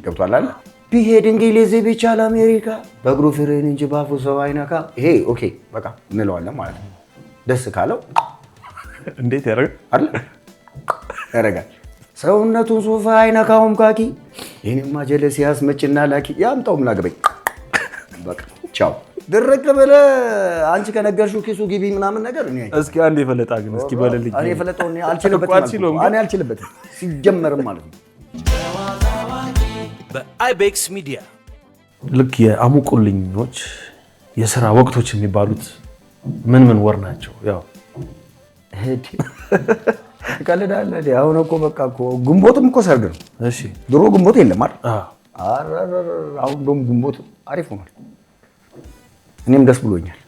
ገብቷል አይደል? ቢሄድ እንግሊዝ ቢቻል አሜሪካ በእግሩ ፍሬን እንጂ ባፉ ሰው አይነካ። ይሄ ኦኬ በቃ እንለዋለን ማለት ነው። ደስ ካለው እንዴት ያደርጋል። ሰውነቱን ሶፋ አይነካውም ካኪ። ይህንማ ጀለስ ያስመጭና ላኪ ያምጣውም ላገበኝ። በቃ ቻው ድርቅ ብለህ አንቺ ከነገርሽው ኪሱ ግቢ ምናምን ነገር እኔ እስኪ አንድ የፈለጣ ግን እስኪ በለልኝ። እኔ የፈለጣው አልችልበትም ሲጀመርም ማለት ነው። በአይቤክስ ሚዲያ ልክ የአሙቁልኞች የሥራ ወቅቶች የሚባሉት ምን ወር ናቸው? ያው ትቀልዳለህ። አሁን እኮ በቃ እኮ ግንቦትም እኮ ሰርግ ነው። እሺ ድሮ ግንቦት የለም አይደል? አሁን ደግሞ ግንቦት አሪፍ ሆኗል። እኔም ደስ ብሎኛል።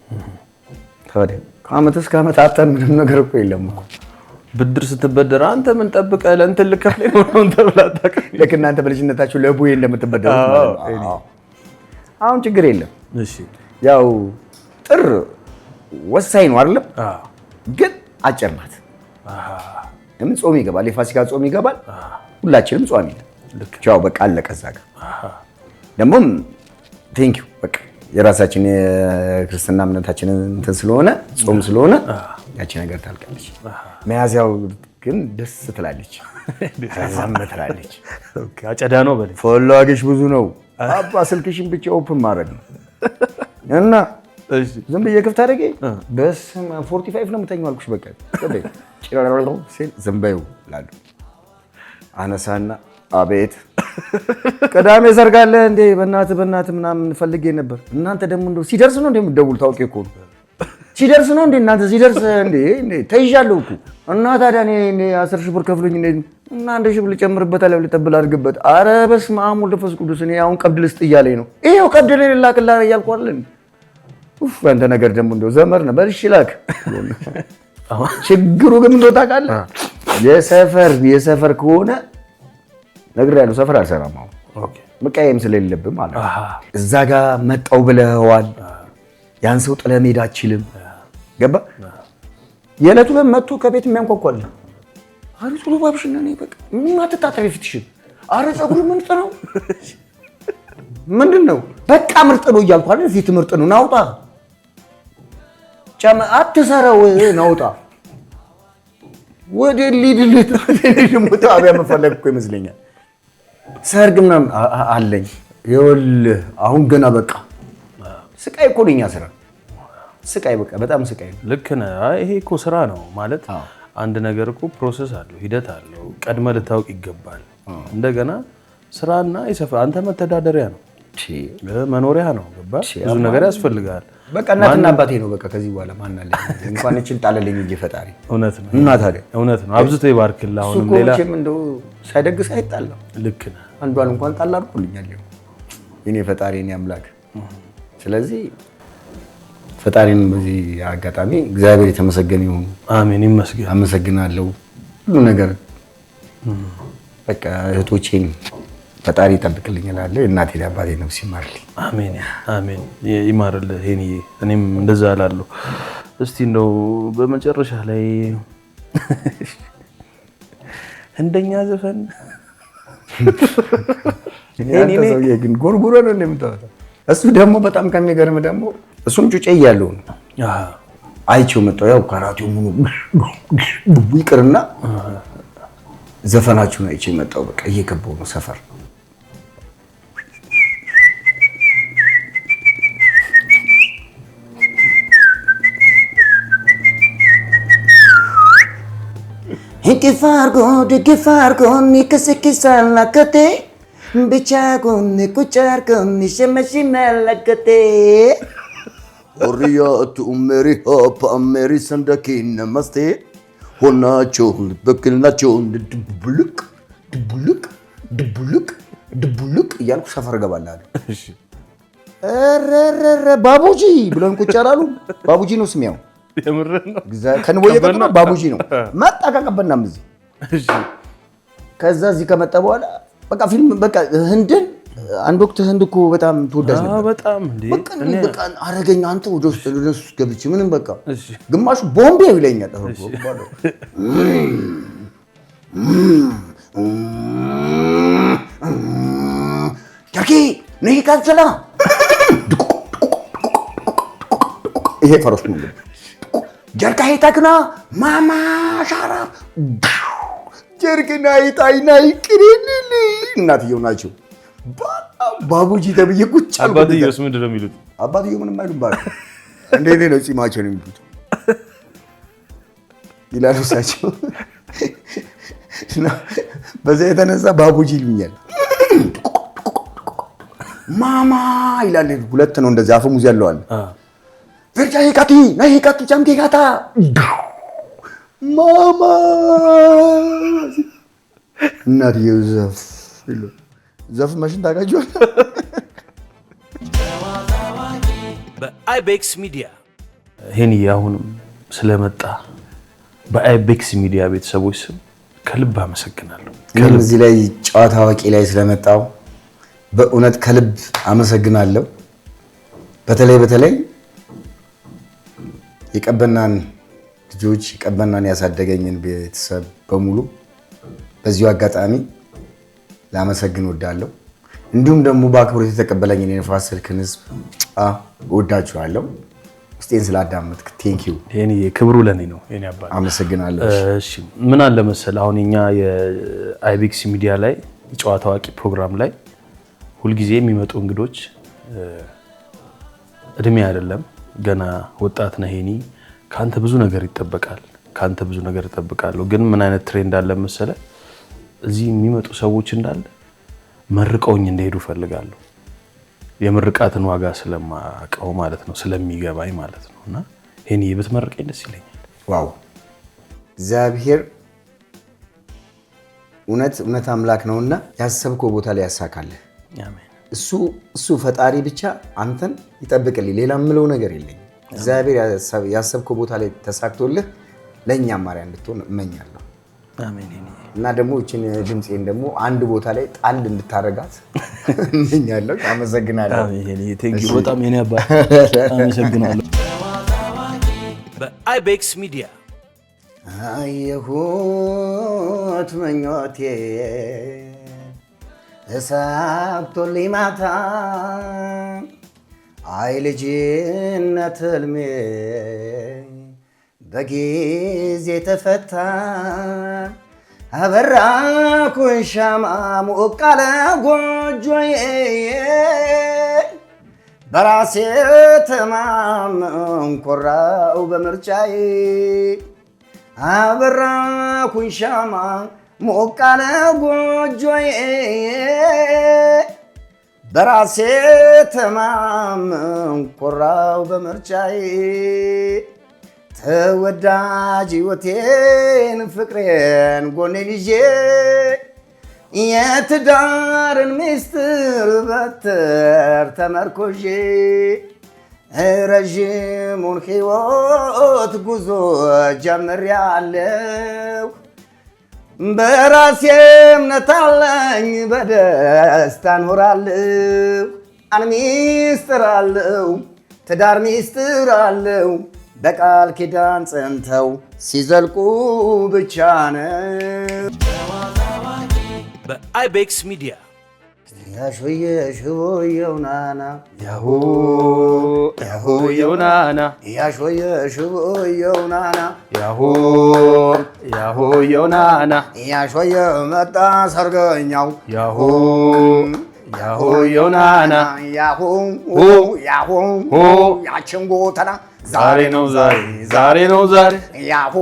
ታዲያ ከዓመት እስከ ዓመት አጣን ምንም ነገር እኮ የለም እኮ። ብድር ስትበደር አንተ ምን ጠብቀህ ለእንትን ልከፍለኝ ነው ተብለህ አታውቅም? ልክ እናንተ በልጅነታችሁ ለቡዬ እንደምትበደሩት ማለት ነው። አሁን ችግር የለም። እሺ ያው ጥር ወሳኝ ነው አይደለም? ግን አጭር ናት። ለምን ጾም ይገባል፣ የፋሲካ ጾም ይገባል። ሁላችንም ጾም ይላል። ቻው በቃ አለቀ። እዛ ጋር ደግሞም ቴንኪው በቃ የራሳችን የክርስትና እምነታችን እንትን ስለሆነ ጾም ስለሆነ ያቺ ነገር ታልቃለች። መያዝያው ግን ደስ ትላለች፣ ረዘም ትላለች። አጨዳ ነው በል ፈላጊሽ ብዙ ነው። አባ ስልክሽን ብቻ ኦፕን ማድረግ ነው እና ዝም ብዬ ክፍት አድርጌ በስመ 45 ነው የምተኛው አልኩሽ። በቃ ዝም በይው እላለሁ። አነሳና አቤት ቅዳሜ ሰርግ አለ እንዴ? በእናትህ ምናምን ፈልጌ ነበር። እናንተ ደግሞ እንደው ሲደርስ ነው እንዴ የምትደውሉት? ታውቄ እኮ ነው ሲደርስ ነው እንዴ እናንተ ሲደርስ እንዴ ተይዣለሁ እኮ እና ታዲያ እኔ 10 ሺህ ብር ከፍሎኝ እና 1 ሺህ ብር ልጨምርበታለሁ ልጠብል አድርግበት። ኧረ በስመ አብ ወወልድ ወመንፈስ ቅዱስ እኔ አሁን ቀብድ ልስጥ እያለኝ ነው። ይሄው ቀብድ ላይ ላክላ እያልኩ አይደል? ኡፍ አንተ ነገር ደግሞ እንደው ዘመር ነው በልሽ ላክ። ችግሩ ግን እንደው ታውቃለህ የሰፈር ከሆነ ነግሬሃለሁ። ሰፈር አልሰራም አሁን መቃየም ስለሌለብህ ማለት ነው። እዛ ጋር መጣው ብለዋል። ያን ሰው ጥለህ መሄድ አትችልም። ገባ የዕለቱ ላይ መጥቶ ከቤት የሚያንኳኳል። አረ ቶሎ ባብሽና ነኝ በቃ ምን አትታጠቢ ፊትሽን። አረ ፀጉሩ ምርጥ ነው ምንድን ነው በቃ ምርጥ ነው እያልኩ አይደል? ፊት ምርጥ ነው ናውጣ ጫማ አትሰራው ናውጣ ወደ ሊድልት ደግሞ ታዲያ መፈለግ እኮ ይመስለኛል። ሰርግ ምናምን አለኝ ይኸውልህ አሁን ገና በቃ ስቃይ እኮ ነኝ ስራ ስቃይ በቃ በጣም ስቃይ ነው። ልክ ነህ። ይሄ እኮ ስራ ነው ማለት አንድ ነገር እኮ ፕሮሰስ አለው ሂደት አለው። ቀድመህ ልታውቅ ይገባል። እንደገና ስራና የሰፈር አንተ መተዳደሪያ ነው መኖሪያ ነው። ገባ ብዙ ነገር ያስፈልጋል። በቃ እናትና አባቴ ነው በቃ ከዚህ በኋላ ማን አለ እንኳን እቺን ጣለልኝ እንጂ ፈጣሪ። እውነት ነው እና ታዲያ እውነት ነው። አብዝቶ ይባርክልህ። አሁንም ሌላ እሱም እንደው ሳይደግስ አይጣላም። ልክ ነህ። አንዷን እንኳን ጣል አድርጎልኛል የኔ ፈጣሪ የኔ አምላክ። ስለዚህ ፈጣሪን በዚህ አጋጣሚ እግዚአብሔር የተመሰገነ ይሁን። አሜን ይመስገን። አመሰግናለሁ ሁሉ ነገር በቃ እህቶቼን ፈጣሪ ይጠብቅልኝ እላለሁ። እናቴ አባቴ ነፍስ ይማርልኝ። አሜን አሜን ይማርልህ። ሄኒዬ እኔም እንደዛ እላለሁ። እስቲ እንደው በመጨረሻ ላይ እንደኛ ዘፈን ሄኒዬ ሰውዬ ግን ጎርጉሮ ነው እንደምታወጣው። እሱ ደግሞ በጣም ከሚገርም ደግሞ እሱም ጩጬ እያለሁ ነው አይቼው መጣሁ። ያው ካራቴው ምኑ ይቅርና ዘፈናችሁን አይቼ መጣሁ። በቃ እየገባሁ ነው ሰፈር ድግፋርጎን ይክስክሳል ናከቴ ብቻ ጎን ቁጫርጎን ይሸመሽመለከቴ ኦሪያቱ ሜሪ ሆፓ ሜሪ ሰንደኪን መስቴ ሆናቸውን በክልናቸውን ድቡልቅ እያልኩ ሰፈር እገባለሁ። ባቡጂ ብለን ቁጭ አላሉ። ባቡጂ ነው ስሚያው ከንቦዬ ቀጥሎ ባቡጂ ነው መጣ ከቀበናም እዚህ ከዛ እዚህ ከመጣ በኋላ በቃ ፊልም በቃ ህንድን አንድ ወቅት ህንድ እኮ በጣም ተወዳጅ ነበር። በጣም በቃ አረገኝ አንተ ወደ ውስጥ ገብቼ ምንም በቃ ግማሹ ቦምቤ ይለኛል። ጃኪ ነይ ካንሰላ ይሄ ፈረስ ነው ጀርካ ሄታክና ማማ ሻራ ጀርክና ሄታይና ይቅሪልኝ እናትየው ናቸው። ባቡጂ ተብዬ ቁጭ አልኩ። አባትየውስ ምንድን ነው የሚሉት? አባትየው ምንም አይሉም። ባል እንዴት ነው ጺማቸው ነው የሚሉት ይላሉ እሳቸው። በዛ የተነሳ ባቡጂ ይሉኛል። ማማ ይላል። ሁለት ነው እንደዚህ አፈሙዝ ያለው አለ። ፍርጫ ይካቲ ነይ ይካቱ ጃምቴ ጋታ ማማ እናትየው ዘፍ መሽን ታውቃቸዋል። በአይቤክስ ሚዲያ ሄኒዬ አሁንም ስለመጣ በአይቤክስ ሚዲያ ቤተሰቦች ስም ከልብ አመሰግናለሁ። እዚህ ላይ ጨዋታ አዋቂ ላይ ስለመጣው በእውነት ከልብ አመሰግናለሁ። በተለይ የቀበናን ልጆች የቀበናን ያሳደገኝን ቤተሰብ በሙሉ በዚሁ አጋጣሚ ላመሰግን ወዳለሁ። እንዲሁም ደግሞ በአክብሮት የተቀበለኝን የንፋስ ስልክን ህዝብ እወዳችኋለሁ። ውስጤን ስላዳመጥክ ቴንኪው። ሄኒዬ ክብሩ ለኔ ነው። ሄኒ አባት አመሰግናለሁ። እሺ ምን አለ መሰለህ አሁን እኛ የአይቤክስ ሚዲያ ላይ የጨዋታ አዋቂ ፕሮግራም ላይ ሁልጊዜ የሚመጡ እንግዶች እድሜ አይደለም ገና ወጣት ነህ ሄኒ፣ ካንተ ብዙ ነገር ይጠበቃል። ካንተ ብዙ ነገር እጠብቃለሁ። ግን ምን አይነት ትሬንድ አለ መሰለህ እዚህ የሚመጡ ሰዎች እንዳለ መርቀውኝ እንደሄዱ ፈልጋለሁ። የምርቃትን ዋጋ ስለማቀው ማለት ነው ስለሚገባኝ ማለት ነውና ይሄን ብትመርቀኝ ደስ ይለኛል። ዋው እግዚአብሔር እውነት አምላክ ነውና ያሰብከው ቦታ ላይ ያሳካልህ። አሜን። እሱ ፈጣሪ ብቻ አንተን ይጠብቅልኝ። ሌላ ምለው ነገር የለኝም። እግዚአብሔር ያሰብከው ቦታ ላይ ተሳክቶልህ ለእኛም ማርያ እንድትሆን እመኛለሁ። አሜን። እና ደግሞ እቺን ድምፄን ደግሞ አንድ ቦታ ላይ ጣል እንድታረጋት እመኛለሁ። አመሰግናለሁ። አሜን። ቴንክ ዩ በጣም የኔ አባ አመሰግናለሁ። በአይቤክስ ሚዲያ አየሁት ምኞቴ ተሳክቶልኝ ማታ አይ ልጅነት ህልሜ በጊዜ ተፈታ አበራኩኝ ሻማ ሞቅ አለ ጎጆዬ በራሴ ተማመንኩ ኮራሁ በምርጫዬ አበራኩኝ ሻማ ሞቅ አለ ጎጆዬ በራሴ ተማመንኩ ኮራሁ በምርጫዬ ተወዳጅ ሕይወቴን ፍቅሬን ጎኔን ይዤ የትዳርን ሚስጥር በትር ተመርኮዤ ረዥሙን ሕይወት ጉዞ ጀምሬአለሁ። በራሴ እምነት አለኝ በደስታ እኖራለሁ። ሚስጥር አለው ትዳር ሚስጥር አለው በቃል ኪዳን ጸንተው ሲዘልቁ ብቻ ነው። በአይቤክስ ሚዲያ ያሾየ ሽቦየው ናና ያሆ የውናና ያሾየ ሽቦየው ናና ያሆ የውናና ያሾየ መጣ ሰርገኛው ያሆ የውናና ያሆ ያችን ጎተና ዛሬ ነው ዛሬ ያሆ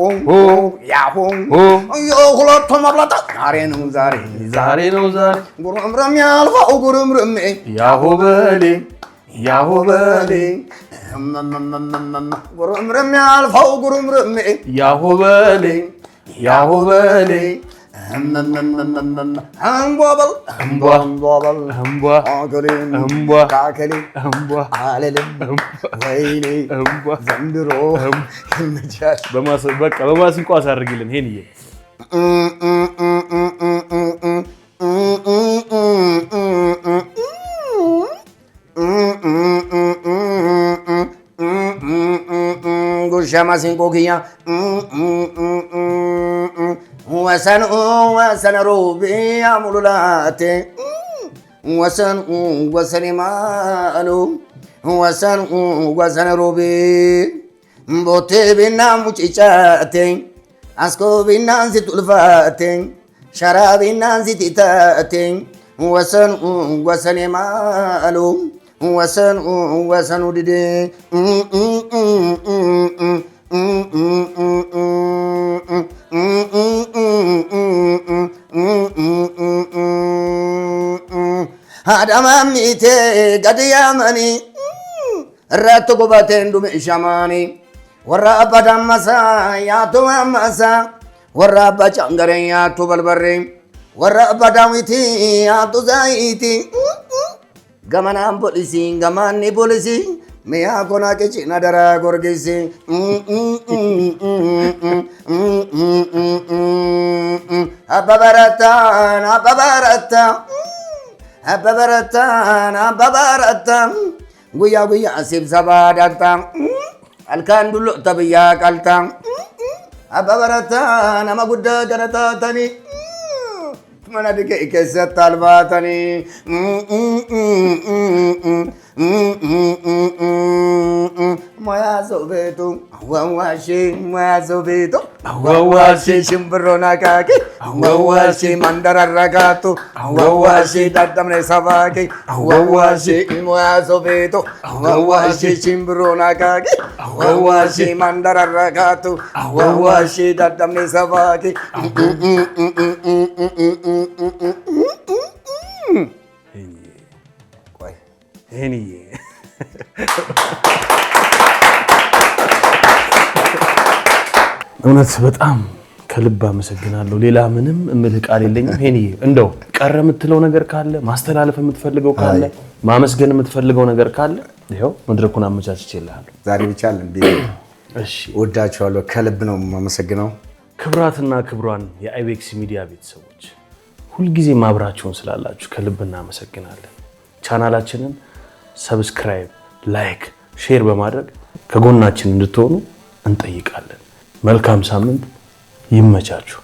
የሁለቱ መብለጣ ዛሬ ነው ጉርምርም ያልፋው ጉርምርሜ ያሆ በሌ ጉርምርም ያልፋው ጉርምርሜ ያሆ በሌ እምቧበል ካከሌ አለልም ወይኔ ዘንድሮ በማሲንቆ አሳርግልን ሄንዬ ጉርሻ ማሲንቆ ክያ ወሰን ሮቤ አሙሉላቴ ወሰን ማኑ ወሰን ሮቤ ቦቴ ቤና ሙጭጫቴ አስኮ ቤና እንሲቱልፋቴ ሸራ ቤና እንሲቲታቴ ወሰን ማኑ ወሰን ውድዴ አዳማሚቴ ገድያመኒ እረቱ ጉበቴን ዱሜ ሸማኒ ወራ አባ ዳመሳ ያቱ አመሳ ወራ አባ ጫንገሬ ያቱ በልበሬ ወራ አባ ዳዊቲ ያቱ ዛይቲ ገመናን ፖሊሲ ገማኒ ፖሊሲ ሚያ ኮናቄ ነደራ ጎርጌሲ አበበረታን ጉያ ሲብሰባ ዳቅታ አልካን ዱሎ ተብያ ቀልታ አበበረታን አመጉደ ገነታተኒ መናድገ ከሰት አልባተኒ ሙያ ሰው ቤቱ ወዋሺ ሙያ ሰው ቤቱ አዋዋሴ ሽምብሮና ካቂ አዋዋሴ ማንደራረጋቱ አዋዋሴ ዳዳምነ ሰባቂ አዋዋሴ ኢሞያሶ ቤቶ አዋዋሴ ሽምብሮና ካቂ አዋዋሴ ማንደራረጋቱ አዋዋሴ ዳዳምነ ሰባቂ ሄኒዬ እውነት በጣም ከልብ አመሰግናለሁ። ሌላ ምንም እምልህ ቃል የለኝም። ሄኒዬ እንደው ቀረ የምትለው ነገር ካለ ማስተላለፍ የምትፈልገው ካለ ማመስገን የምትፈልገው ነገር ካለ ይኸው መድረኩን አመቻችቼልሃለሁ። ዛሬ ብቻ አለን ቤ እሺ፣ ወዳችኋለሁ። ከልብ ነው የማመሰግነው። ክብራትና ክብሯን የአይቤክስ ሚዲያ ቤተሰቦች ሁልጊዜ አብራችሁን ስላላችሁ ከልብ እናመሰግናለን። ቻናላችንን ሰብስክራይብ፣ ላይክ፣ ሼር በማድረግ ከጎናችን እንድትሆኑ እንጠይቃለን። መልካም ሳምንት ይመቻችሁ።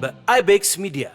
በአይቤክስ ሚዲያ